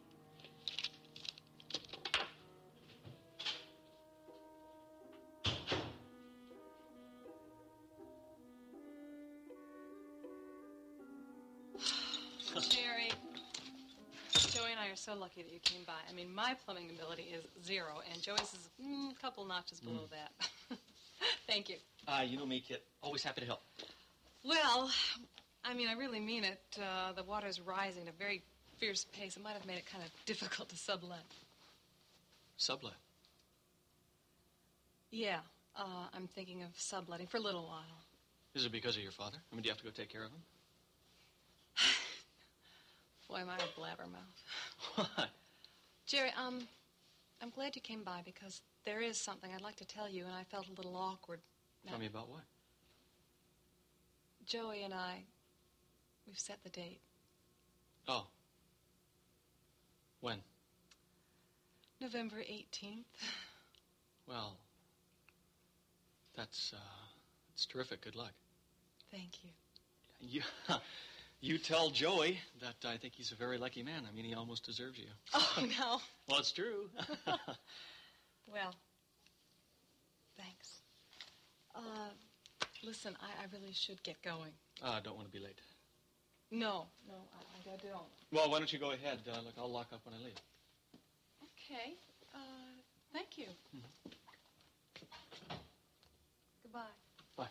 Jerry, Joey and I are so lucky that you came by. I mean, my plumbing ability is 0, and Joey's is a couple notches below that. Thank you. You know me, Kit. Always happy to help. Well, I mean, I really mean it. The water's rising at a very fierce pace. It might have made it kind of difficult to sublet. Sublet? Yeah, I'm thinking of subletting for a little while. Is it because of your father? I mean, do you have to go take care of him? Boy, am I a blabbermouth. What? Jerry, I'm glad you came by because there is something I'd like to tell you, and I felt a little awkward. Tell me about what? Joey and I, we've set the date. Oh. When? November 18th. Well, that's terrific. Good luck. Thank you. You tell Joey that I think he's a very lucky man. I mean, he almost deserves you. Oh, no. Well, it's true. Well, thanks. Listen, I really should get going. I don't want to be late. No, I don't. Well, why don't you go ahead? Look, I'll lock up when I leave. Okay. Thank you. Goodbye. Bye.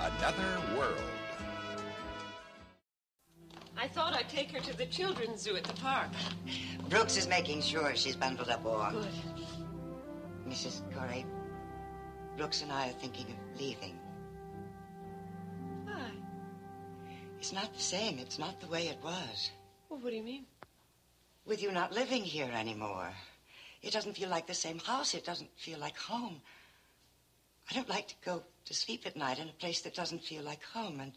Another world. I thought I'd take her to the children's zoo at the park. Brooks is making sure she's bundled up warm. Good. Mrs. Corey, Brooks and I are thinking of leaving. It's not the same. It's not the way it was. Well, what do you mean? With you not living here anymore. It doesn't feel like the same house. It doesn't feel like home. I don't like to go to sleep at night in a place that doesn't feel like home. And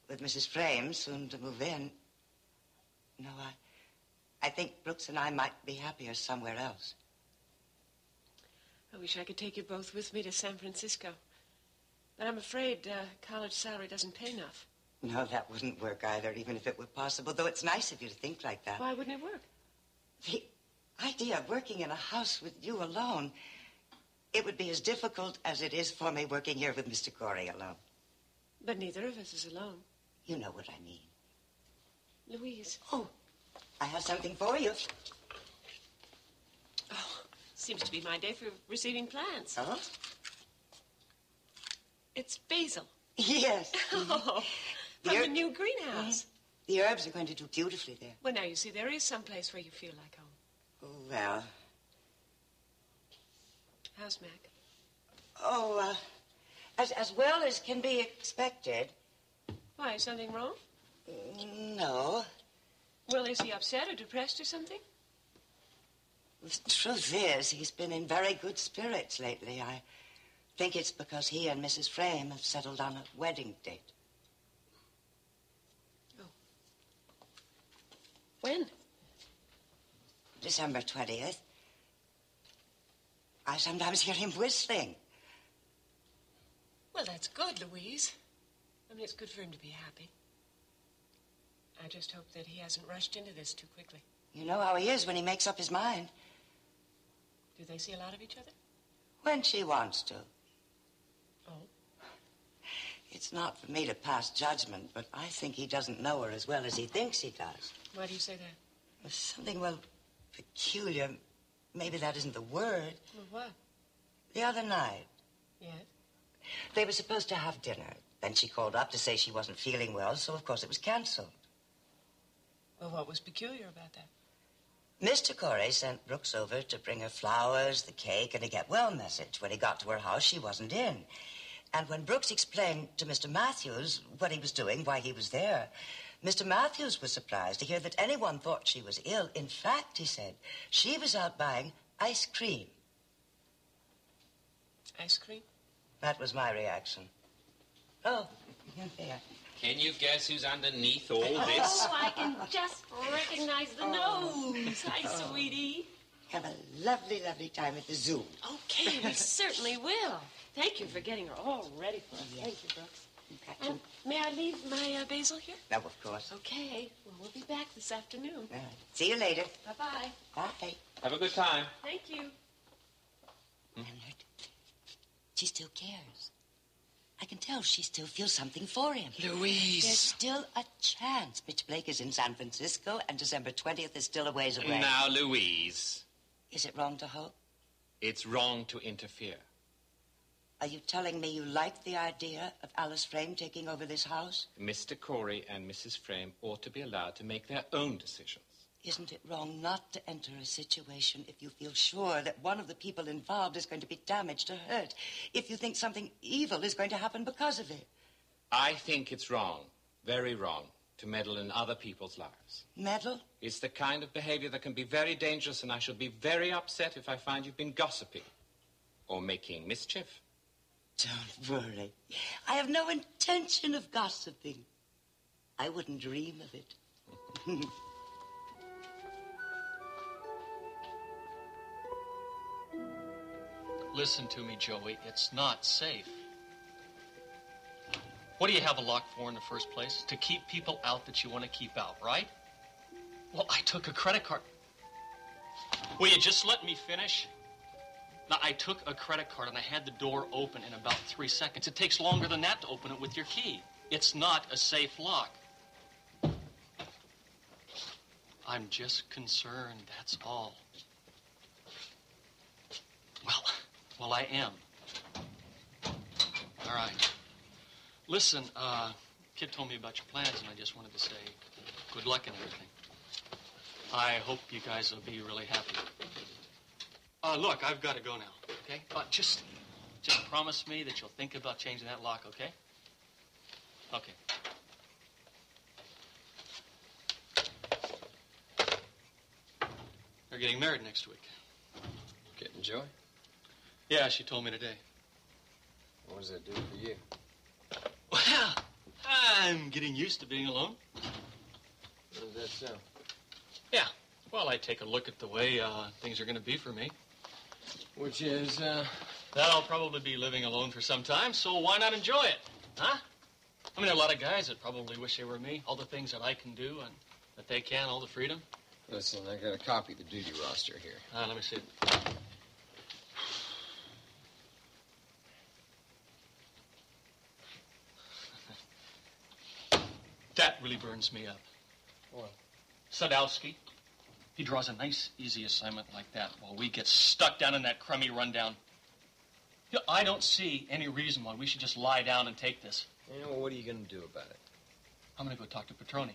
with Mrs. Frame soon to move in, no, I think Brooks and I might be happier somewhere else. I wish I could take you both with me to San Francisco. But I'm afraid college salary doesn't pay enough. No, that wouldn't work either, even if it were possible, though it's nice of you to think like that. Why wouldn't it work? The idea of working in a house with you alone, it would be as difficult as it is for me working here with Mr. Corey alone. But neither of us is alone. You know what I mean. Louise. Oh, I have something for you. Oh, seems to be my day for receiving plants. Oh? It's basil. Yes. Oh, from the new greenhouse. The herbs are going to do beautifully there. Well, now, you see, there is some place where you feel like home. Oh, well. How's Mac? Oh, as well as can be expected. Why, is something wrong? No. Well, is he upset or depressed or something? The truth is, he's been in very good spirits lately. I think it's because he and Mrs. Frame have settled on a wedding date. Oh. When? December 20th. I sometimes hear him whistling. Well, that's good, Louise. I mean, it's good for him to be happy. I just hope that he hasn't rushed into this too quickly. You know how he is when he makes up his mind. Do they see a lot of each other? When she wants to. Oh? It's not for me to pass judgment, but I think he doesn't know her as well as he thinks he does. Why do you say that? There's something, well, peculiar. Maybe that isn't the word. Well, what? The other night. Yes? They were supposed to have dinner. Then she called up to say she wasn't feeling well, so of course it was canceled. Well, what was peculiar about that? Mr. Corey sent Brooks over to bring her flowers, the cake, and a get well message. When he got to her house, she wasn't in. And when Brooks explained to Mr. Matthews what he was doing, why he was there, Mr. Matthews was surprised to hear that anyone thought she was ill. In fact, he said, she was out buying ice cream. Ice cream? That was my reaction. Oh, there. Can you guess who's underneath all this? Oh, I can just recognize the nose. Hi, sweetie. Have a lovely, lovely time at the zoo. Okay, we certainly will. Thank you for getting her all ready for us. Yeah. Thank you, Brooks. May I leave my basil here? No, of course. Okay. Well, we'll be back this afternoon. All right. See you later. Bye-bye. Bye. Have a good time. Thank you. Leonard, she still cares. I can tell she still feels something for him. Louise. There's still a chance. Mitch Blake is in San Francisco, and December 20th is still a ways away. Now, Louise. Is it wrong to hope? It's wrong to interfere. Are you telling me you like the idea of Alice Frame taking over this house? Mr. Corey and Mrs. Frame ought to be allowed to make their own decisions. Isn't it wrong not to enter a situation if you feel sure that one of the people involved is going to be damaged or hurt? If you think something evil is going to happen because of it? I think it's wrong, very wrong, to meddle in other people's lives. Meddle? It's the kind of behavior that can be very dangerous, and I shall be very upset if I find you've been gossiping or making mischief. Don't worry. I have no intention of gossiping. I wouldn't dream of it. Listen to me, Joey. It's not safe. What do you have a lock for in the first place? To keep people out that you want to keep out, right? Well, I took a credit card. Will you just let me finish? Now, I took a credit card and I had the door open in about 3 seconds. It takes longer than that to open it with your key. It's not a safe lock. I'm just concerned, that's all. Well, I am. All right. Listen, kid told me about your plans, and I just wanted to say good luck and everything. I hope you guys will be really happy. Look, I've got to go now, okay? Just promise me that you'll think about changing that lock, okay? Okay. They're getting married next week. Getting Joy? Yeah, she told me today. What does that do for you? Well, I'm getting used to being alone. What does that sound? Yeah. Well, I take a look at the way things are going to be for me. Which is, that I'll probably be living alone for some time, so why not enjoy it? Huh? I mean, there are a lot of guys that probably wish they were me. All the things that I can do and that they can, all the freedom. Listen, I got a copy of the duty roster here. Let me see it. That really burns me up. What? Sadowski. He draws a nice, easy assignment like that while we get stuck down in that crummy rundown. You know, I don't see any reason why we should just lie down and take this. Well, what are you going to do about it? I'm going to go talk to Petroni.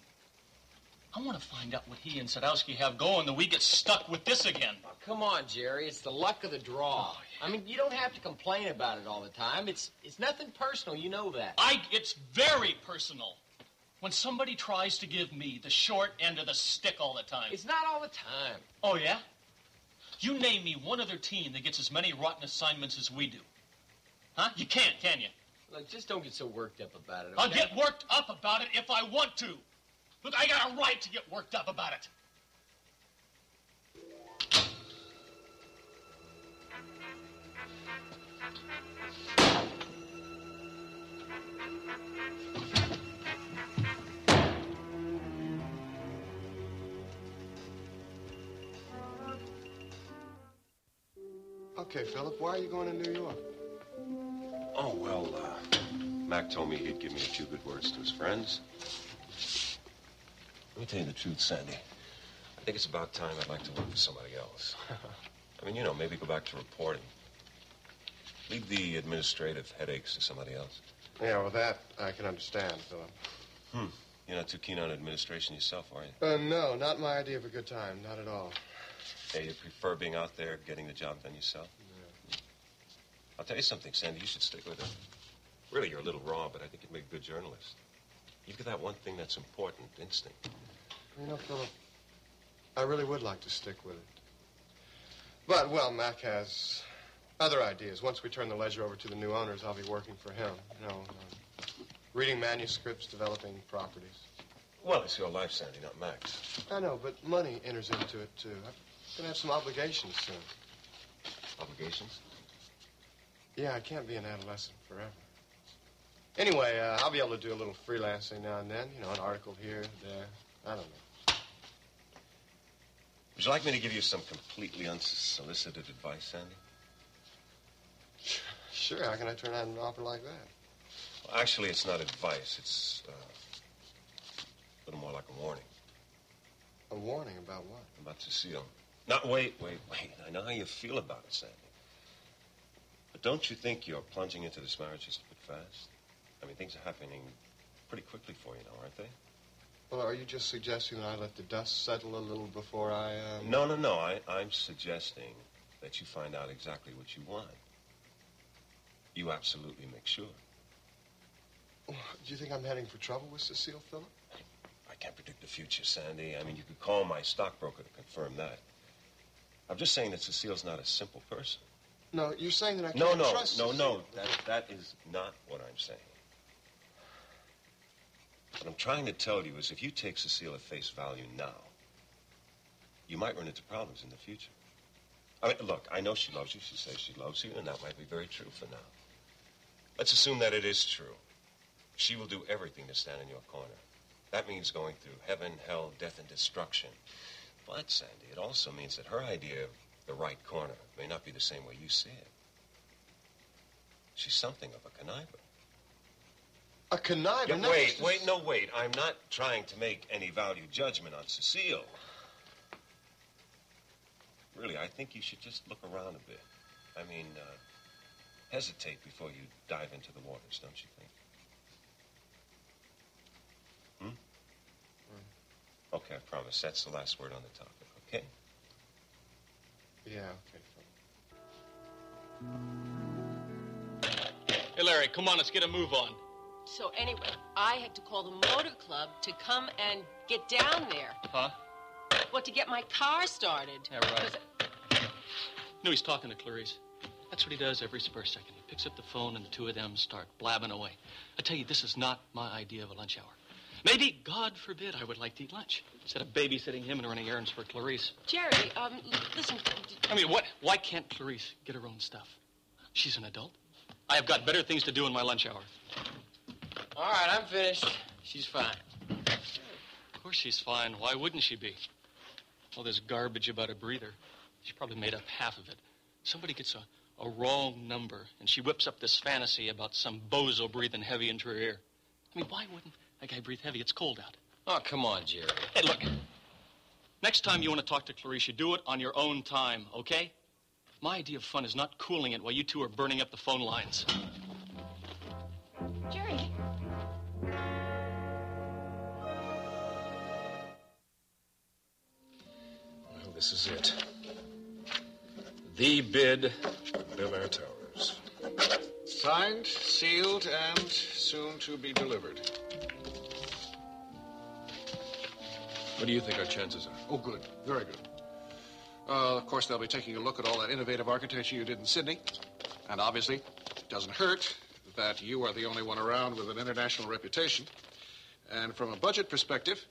I want to find out what he and Sadowski have going that we get stuck with this again. Oh, come on, Jerry. It's the luck of the draw. Oh, yeah. I mean, you don't have to complain about it all the time. It's nothing personal. You know that. It's very personal. When somebody tries to give me the short end of the stick all the time. It's not all the time. Oh, yeah? You name me one other team that gets as many rotten assignments as we do. Huh? You can't, can you? Look, just don't get so worked up about it, okay? I'll get worked up about it if I want to. Look, I got a right to get worked up about it. Okay, Philip, why are you going to New York? Oh, well, Mac told me he'd give me a few good words to his friends. Let me tell you the truth, Sandy. I think it's about time I'd like to work for somebody else. I mean, you know, maybe go back to reporting. Leave the administrative headaches to somebody else. Yeah, well, that I can understand, Philip. You're not too keen on administration yourself, are you? No, not my idea of a good time. Not at all. Hey, you prefer being out there getting the job done yourself? Yeah. I'll tell you something, Sandy. You should stick with it. Really, you're a little raw, but I think you'd make a good journalist. You've got that one thing that's important, instinct. You know, Philip, I really would like to stick with it. But, well, Mac has other ideas. Once we turn the ledger over to the new owners, I'll be working for him. You know, reading manuscripts, developing properties. Well, it's your life, Sandy, not Mac's. I know, but money enters into it, too. I'm going to have some obligations soon. Obligations? Yeah, I can't be an adolescent forever. Anyway, I'll be able to do a little freelancing now and then. You know, an article here, there. I don't know. Would you like me to give you some completely unsolicited advice, Sandy? Sure, how can I turn out an offer like that? Well, actually, it's not advice. It's a little more like a warning. A warning about what? About Cecile. Not wait. I know how you feel about it, Sandy. But don't you think you're plunging into this marriage just a bit fast? I mean, things are happening pretty quickly for you now, aren't they? Well, are you just suggesting that I let the dust settle a little before I, No. I'm suggesting that you find out exactly what you want. You absolutely make sure. Do you think I'm heading for trouble with Cecile, Philip? I can't predict the future, Sandy. I mean, you could call my stockbroker to confirm that. I'm just saying that Cecile's not a simple person. No, you're saying that I can't trust Cecile. No. That is not what I'm saying. What I'm trying to tell you is if you take Cecile at face value now, you might run into problems in the future. I mean, look, I know she loves you. She says she loves you, and that might be very true for now. Let's assume that it is true. She will do everything to stand in your corner. That means going through heaven, hell, death, and destruction. But, Sandy, it also means that her idea of the right corner may not be the same way you see it. She's something of a conniver. A conniver? Yeah, wait. I'm not trying to make any value judgment on Cecile. Really, I think you should just look around a bit. I mean, hesitate before you dive into the waters, don't you think? Okay, I promise. That's the last word on the topic, okay? Yeah, okay. Hey, Larry, come on, let's get a move on. So anyway, I had to call the motor club to come and get down there. Huh? Well, to get my car started. Yeah, right. No, he's talking to Clarice. That's what he does every spare second. He picks up the phone and the two of them start blabbing away. I tell you, this is not my idea of a lunch hour. Maybe, God forbid, I would like to eat lunch instead of babysitting him and running errands for Clarice. Jerry, listen. I mean, why can't Clarice get her own stuff? She's an adult. I have got better things to do in my lunch hour. All right, I'm finished. She's fine. Of course she's fine. Why wouldn't she be? All this garbage about a breather. She probably made up half of it. Somebody gets a wrong number, and she whips up this fantasy about some bozo breathing heavy into her ear. I mean, why wouldn't that guy breathe heavy? It's cold out. Oh, come on, Jerry. Hey, look. Next time you want to talk to Clarice, you do it on your own time, okay? My idea of fun is not cooling it while you two are burning up the phone lines. Jerry. Well, this is it. The bid for Bel Air Towers. Signed, sealed, and soon to be delivered. What do you think our chances are? Oh, good. Very good. Of course, they'll be taking a look at all that innovative architecture you did in Sydney. And obviously, it doesn't hurt that you are the only one around with an international reputation. And from a budget perspective,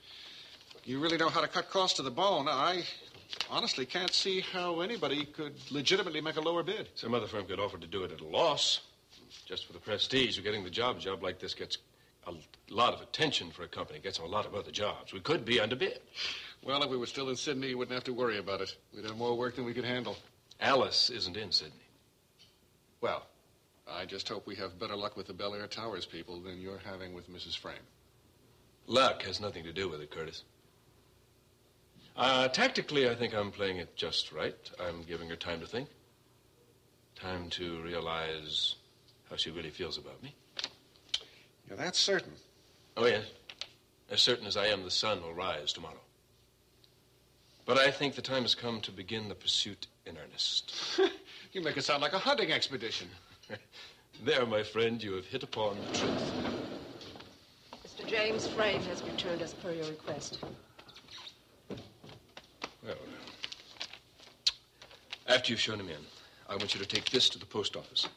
you really know how to cut costs to the bone. I honestly can't see how anybody could legitimately make a lower bid. Some other firm could offer to do it at a loss. Just for the prestige of getting the job. A job like this gets a lot of attention for a company. It gets a lot of other jobs. We could be underbid. Well, if we were still in Sydney, you wouldn't have to worry about it. We'd have more work than we could handle. Alice isn't in Sydney. Well, I just hope we have better luck with the Bel Air Towers people than you're having with Mrs. Frame. Luck has nothing to do with it, Curtis. Tactically, I think I'm playing it just right. I'm giving her time to think. Time to realize how she really feels about me. Yeah, that's certain. Oh, yes. As certain as I am the sun will rise tomorrow. But I think the time has come to begin the pursuit in earnest. You make it sound like a hunting expedition. There, my friend, you have hit upon the truth. Mr. James Frame has returned as per your request. Well, after you've shown him in, I want you to take this to the post office.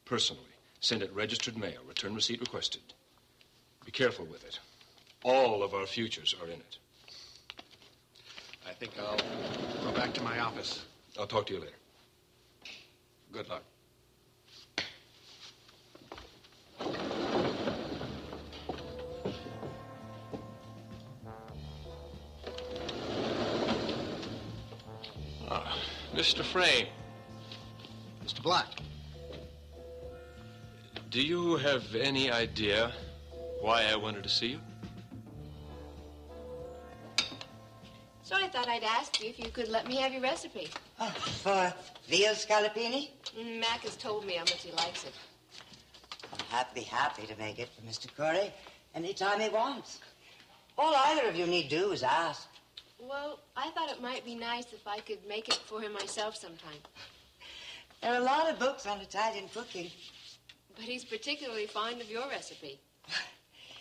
Personally. Send it registered mail. Return receipt requested. Be careful with it. All of our futures are in it. I think I'll go back to my office. I'll talk to you later. Good luck. Mr. Frame. Mr. Black. Do you have any idea why I wanted to see you? So I thought I'd ask you if you could let me have your recipe. Oh, for veal scallopini? Mac has told me how much he likes it. I'll be happy to make it for Mr. Corey anytime he wants. All either of you need do is ask. Well, I thought it might be nice if I could make it for him myself sometime. There are a lot of books on Italian cooking. But he's particularly fond of your recipe.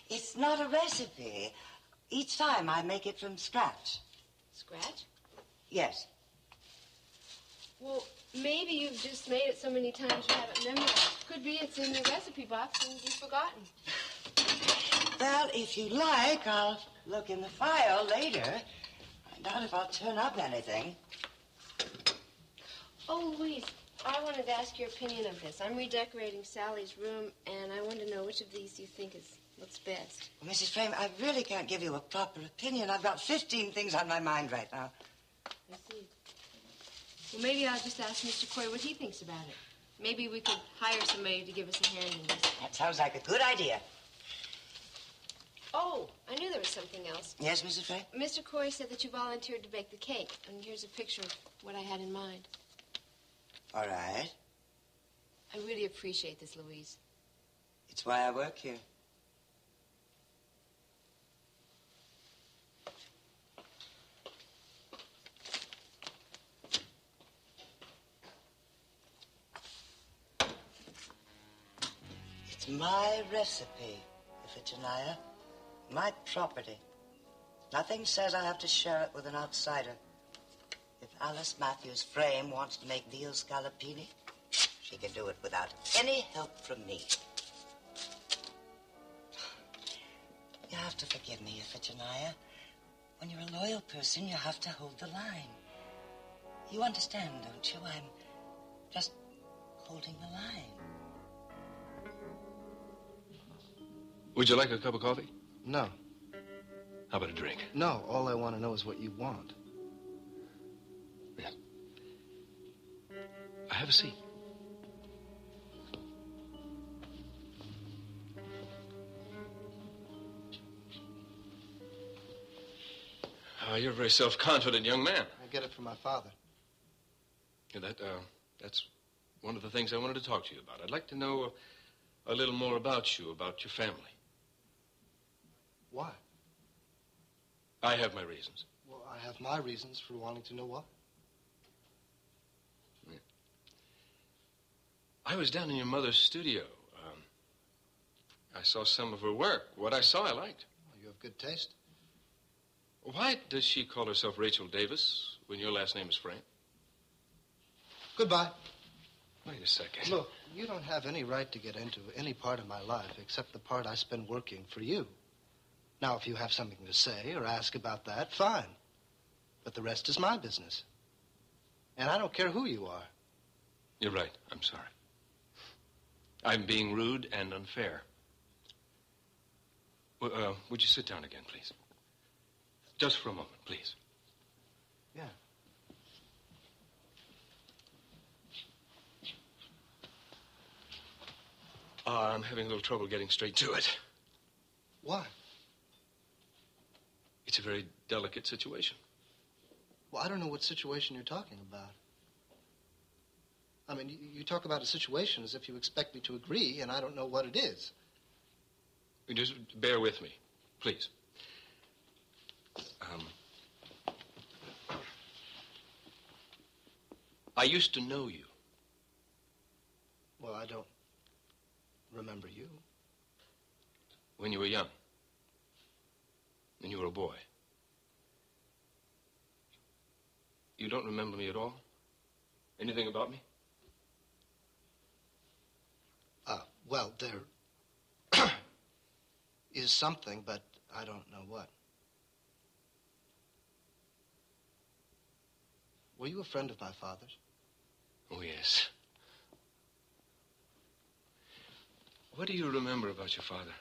It's not a recipe. Each time I make it from scratch. Scratch? Yes. Well, maybe you've just made it so many times you haven't memorized. Could be it's in the recipe box and you've forgotten. Well, if you like, I'll look in the file later. I doubt if I'll turn up anything. Oh, Louise, I wanted to ask your opinion of this. I'm redecorating Sally's room, and I want to know which of these you think looks best. Well, Mrs. Frame, I really can't give you a proper opinion. I've got 15 things on my mind right now. I see. Well, maybe I'll just ask Mr. Corey what he thinks about it. Maybe we could hire somebody to give us a hand in this. That sounds like a good idea. Oh, I knew there was something else. Yes, Mrs. Frame? Mr. Corey said that you volunteered to bake the cake, and here's a picture of what I had in mind. All right. I really appreciate this, Louise. It's why I work here. It's my recipe, Iphigenia. My property. Nothing says I have to share it with an outsider. If Alice Matthews Frame wants to make veal scallopini, she can do it without any help from me. You have to forgive me, Iphigenia. When you're a loyal person, you have to hold the line. You understand, don't you? I'm just holding the line. Would you like a cup of coffee? No. How about a drink? No, all I want to know is what you want. Yeah. Have a seat. You're a very self-confident young man. I get it from my father. Yeah, that's one of the things I wanted to talk to you about. I'd like to know a little more about you, about your family. Why? I have my reasons. Well, I have my reasons for wanting to know what. Yeah. I was down in your mother's studio. I saw some of her work. What I saw, I liked. Well, you have good taste. Why does she call herself Rachel Davis when your last name is Frank? Goodbye. Wait a second. Look, you don't have any right to get into any part of my life except the part I spend working for you. Now, if you have something to say or ask about that, fine. But the rest is my business. And I don't care who you are. You're right. I'm sorry. I'm being rude and unfair. Would you sit down again, please? Just for a moment, please. Yeah. I'm having a little trouble getting straight to it. Why? It's a very delicate situation. Well, I don't know what situation you're talking about. I mean, you talk about a situation as if you expect me to agree, and I don't know what it is. Just bear with me, please. I used to know you. Well, I don't remember you. When you were young. When you were a boy. You don't remember me at all? Anything about me? Well, there is something, but I don't know what. Were you a friend of my father's? Oh, yes. What do you remember about your father?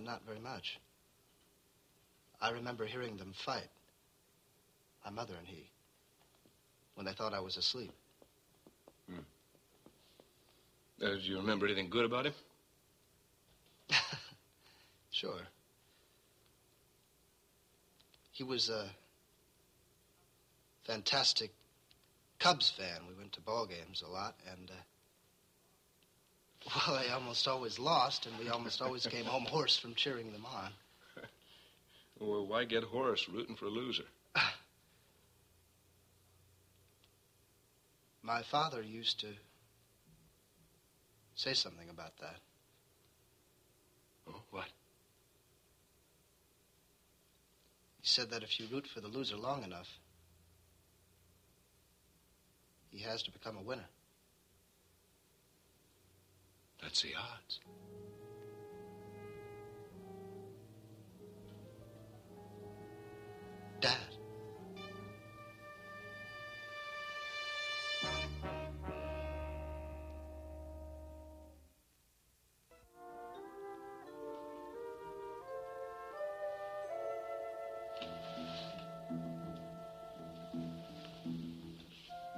Not very much. I remember hearing them fight, my mother and he, when they thought I was asleep. Do you remember anything good about him? Sure. He was a fantastic Cubs fan. We went to ball games a lot, and, well, they almost always lost, and we almost always came home hoarse from cheering them on. Well, why get hoarse rooting for a loser? My father used to say something about that. Oh, what? He said that if you root for the loser long enough, he has to become a winner. That's the odds. Dad.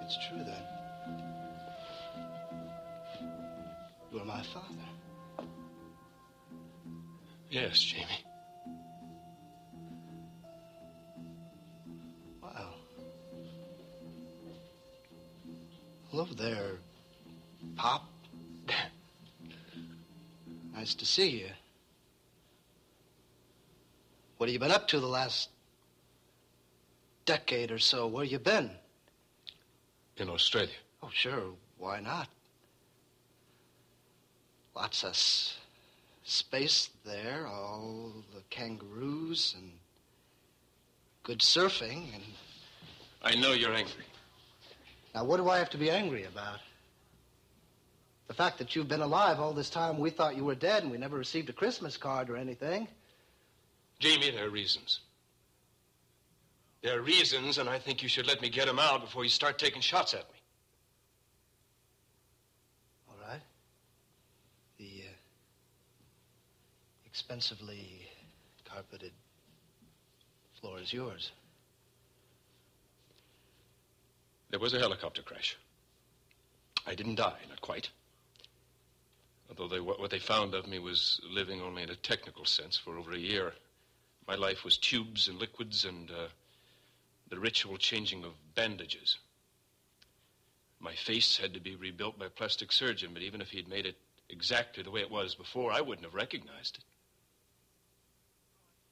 It's true, then. You're my father. Yes, Jamie. Wow. Hello there, Pop. Nice to see you. What have you been up to the last decade or so? Where you been? In Australia. Oh, sure. Why not? Lots of space there, all the kangaroos and good surfing and... I know you're angry. Now, what do I have to be angry about? The fact that you've been alive all this time, we thought you were dead and we never received a Christmas card or anything. Jamie, there are reasons. There are reasons, and I think you should let me get them out before you start taking shots at me. All right. The expensively carpeted floor is yours. There was a helicopter crash. I didn't die, not quite. Although what they found of me was living only in a technical sense for over a year. My life was tubes and liquids and the ritual changing of bandages. My face had to be rebuilt by a plastic surgeon, but even if he'd made it exactly the way it was before, I wouldn't have recognized it.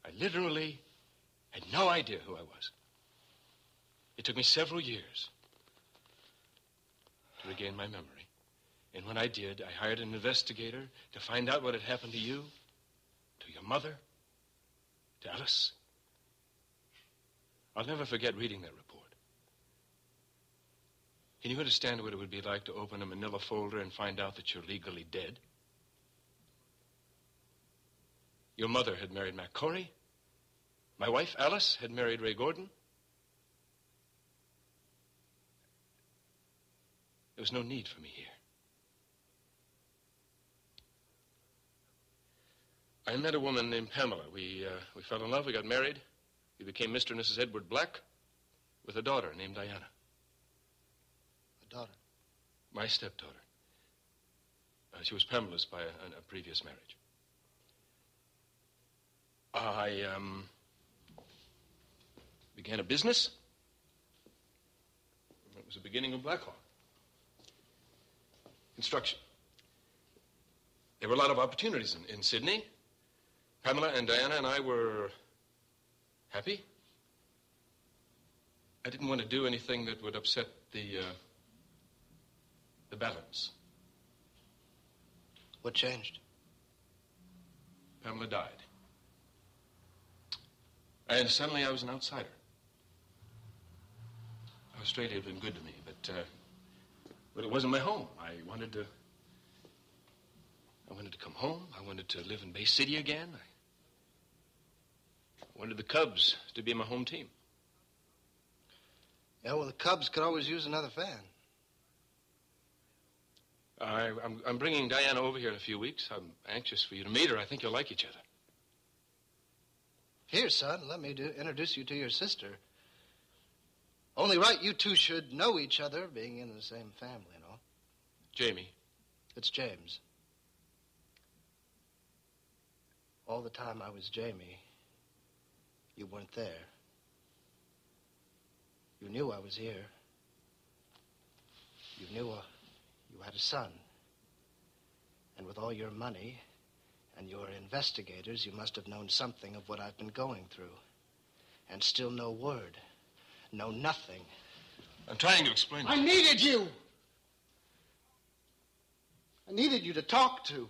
I literally had no idea who I was. It took me several years to regain my memory. And when I did, I hired an investigator to find out what had happened to you, to your mother, to Alice. I'll never forget reading that report. Can you understand what it would be like to open a manila folder and find out that you're legally dead? Your mother had married Mac Corey. My wife, Alice, had married Ray Gordon. There was no need for me here. I met a woman named Pamela. We fell in love. We got married. We became Mr. and Mrs. Edward Black with a daughter named Diana. A daughter? My stepdaughter. She was Pamela's by a previous marriage. I began a business. It was the beginning of Blackhawk. Construction. There were a lot of opportunities in Sydney. Pamela and Diana and I were happy. I didn't want to do anything that would upset the balance. What changed? Pamela died. And suddenly I was an outsider. Australia had been good to me, but it wasn't my home. I wanted to come home. I wanted to live in Bay City again. I wanted the Cubs to be my home team. Yeah, well, the Cubs could always use another fan. I'm bringing Diana over here in a few weeks. I'm anxious for you to meet her. I think you'll like each other. Here, son, let me introduce you to your sister. Only right, you two should know each other, being in the same family and all. Jamie. It's James. All the time I was Jamie, you weren't there. You knew I was here. You knew you had a son. And with all your money and your investigators, you must have known something of what I've been going through. And still no word. No nothing. I'm trying to explain. I needed you! I needed you to talk to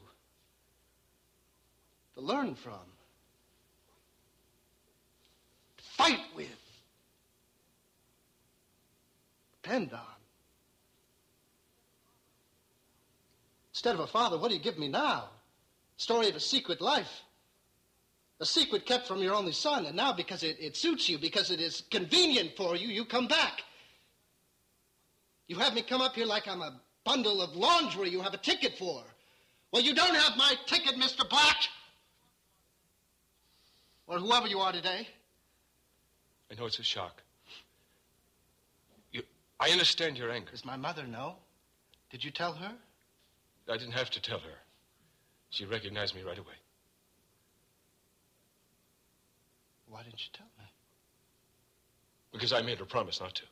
learn from, to fight with, depend on. Instead of a father, what do you give me now? Story of a secret life. A secret kept from your only son, and now because it suits you, because it is convenient for you, you come back. You have me come up here like I'm a bundle of laundry you have a ticket for. Well, you don't have my ticket, Mr. Black. Or whoever you are today. I know it's a shock. I understand your anger. Does my mother know? Did you tell her? I didn't have to tell her. She recognized me right away. Why didn't you tell me? Because I made her promise not to.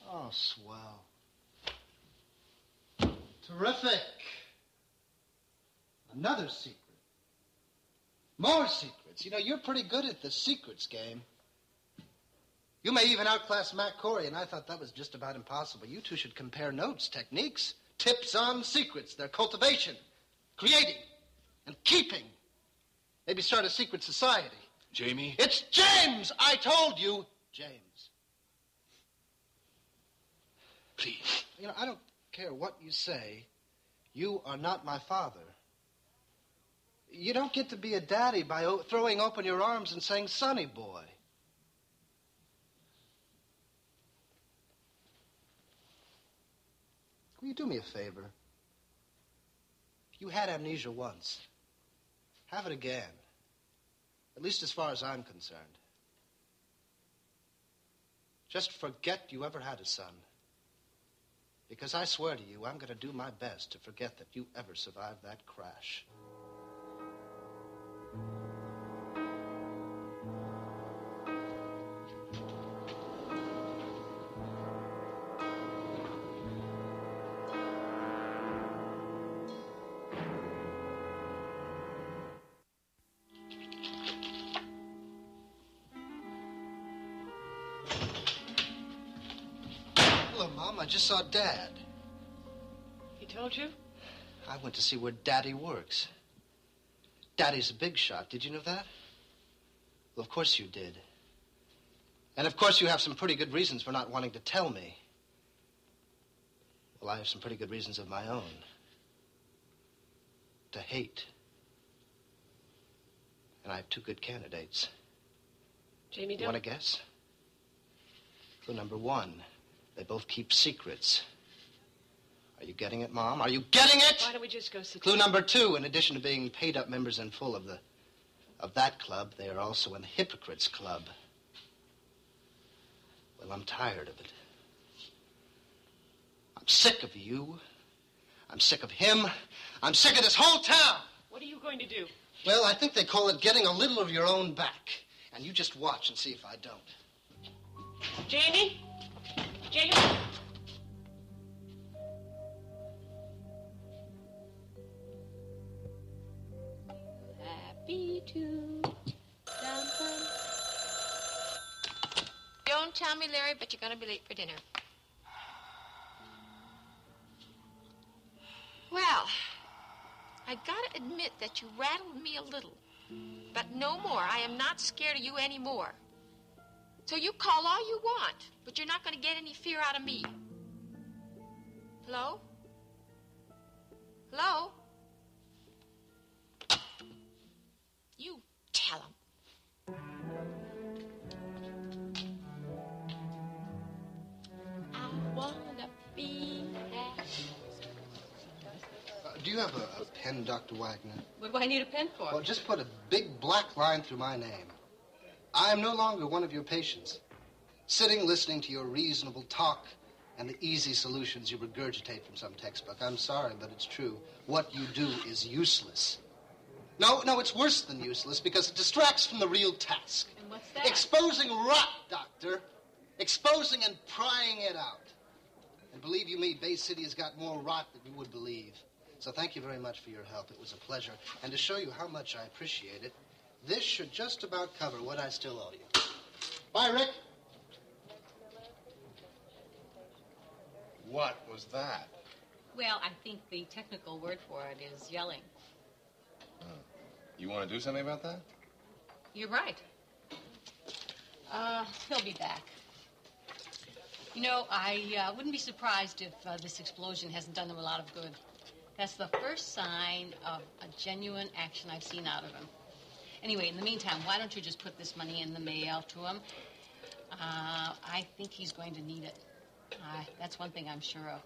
Oh, swell. Terrific. Another secret. More secrets. You know, you're pretty good at the secrets game. You may even outclass Mac Corey, and I thought that was just about impossible. You two should compare notes, techniques, tips on secrets, their cultivation. creating and keeping. Maybe start a secret society. Jamie? It's James! I told you, James. Please. You know, I don't care what you say. You are not my father. You don't get to be a daddy by throwing open your arms and saying, Sonny boy. Will you do me a favor? You had amnesia once. Have it again. At least as far as I'm concerned. Just forget you ever had a son. Because I swear to you, I'm going to do my best to forget that you ever survived that crash. Hello, Mom. I just saw Dad. He told you? I went to see where Daddy works. Daddy's a big shot. Did you know that? Well, of course you did. And of course you have some pretty good reasons for not wanting to tell me. Well, I have some pretty good reasons of my own. To hate. And I have two good candidates. Jamie, You don't... want to guess? Clue number one. They both keep secrets. Are you getting it, Mom? Are you getting it? Why don't we just go sit Clue down? number two, in addition to being paid-up members in full of that club, they are also in the Hypocrites Club. Well, I'm tired of it. I'm sick of you. I'm sick of him. I'm sick of this whole town. What are you going to do? Well, I think they call it getting a little of your own back. And you just watch and see if I don't. Jamie? Jamie? Happy to Don't tell me, Larry, but you're going to be late for dinner. Well, I gotta admit that you rattled me a little. But no more. I am not scared of you anymore. So you call all you want, but you're not going to get any fear out of me. Hello? Hello? You tell him. I wanna be happy. Do you have a pen, Dr. Wagner? What do I need a pen for? Well, just put a big black line through my name. I am no longer one of your patients, sitting listening to your reasonable talk and the easy solutions you regurgitate from some textbook. I'm sorry, but it's true. What you do is useless. No, it's worse than useless because it distracts from the real task. And what's that? Exposing rot, Doctor. Exposing and prying it out. And believe you me, Bay City has got more rot than you would believe. So thank you very much for your help. It was a pleasure. And to show you how much I appreciate it, this should just about cover what I still owe you. Bye, Rick. What was that? Well, I think the technical word for it is yelling. You want to do something about that? You're right. He'll be back. You know, I wouldn't be surprised if this explosion hasn't done him a lot of good. That's the first sign of a genuine action I've seen out of him. Anyway, in the meantime, why don't you just put this money in the mail to him? I think he's going to need it. That's one thing I'm sure of.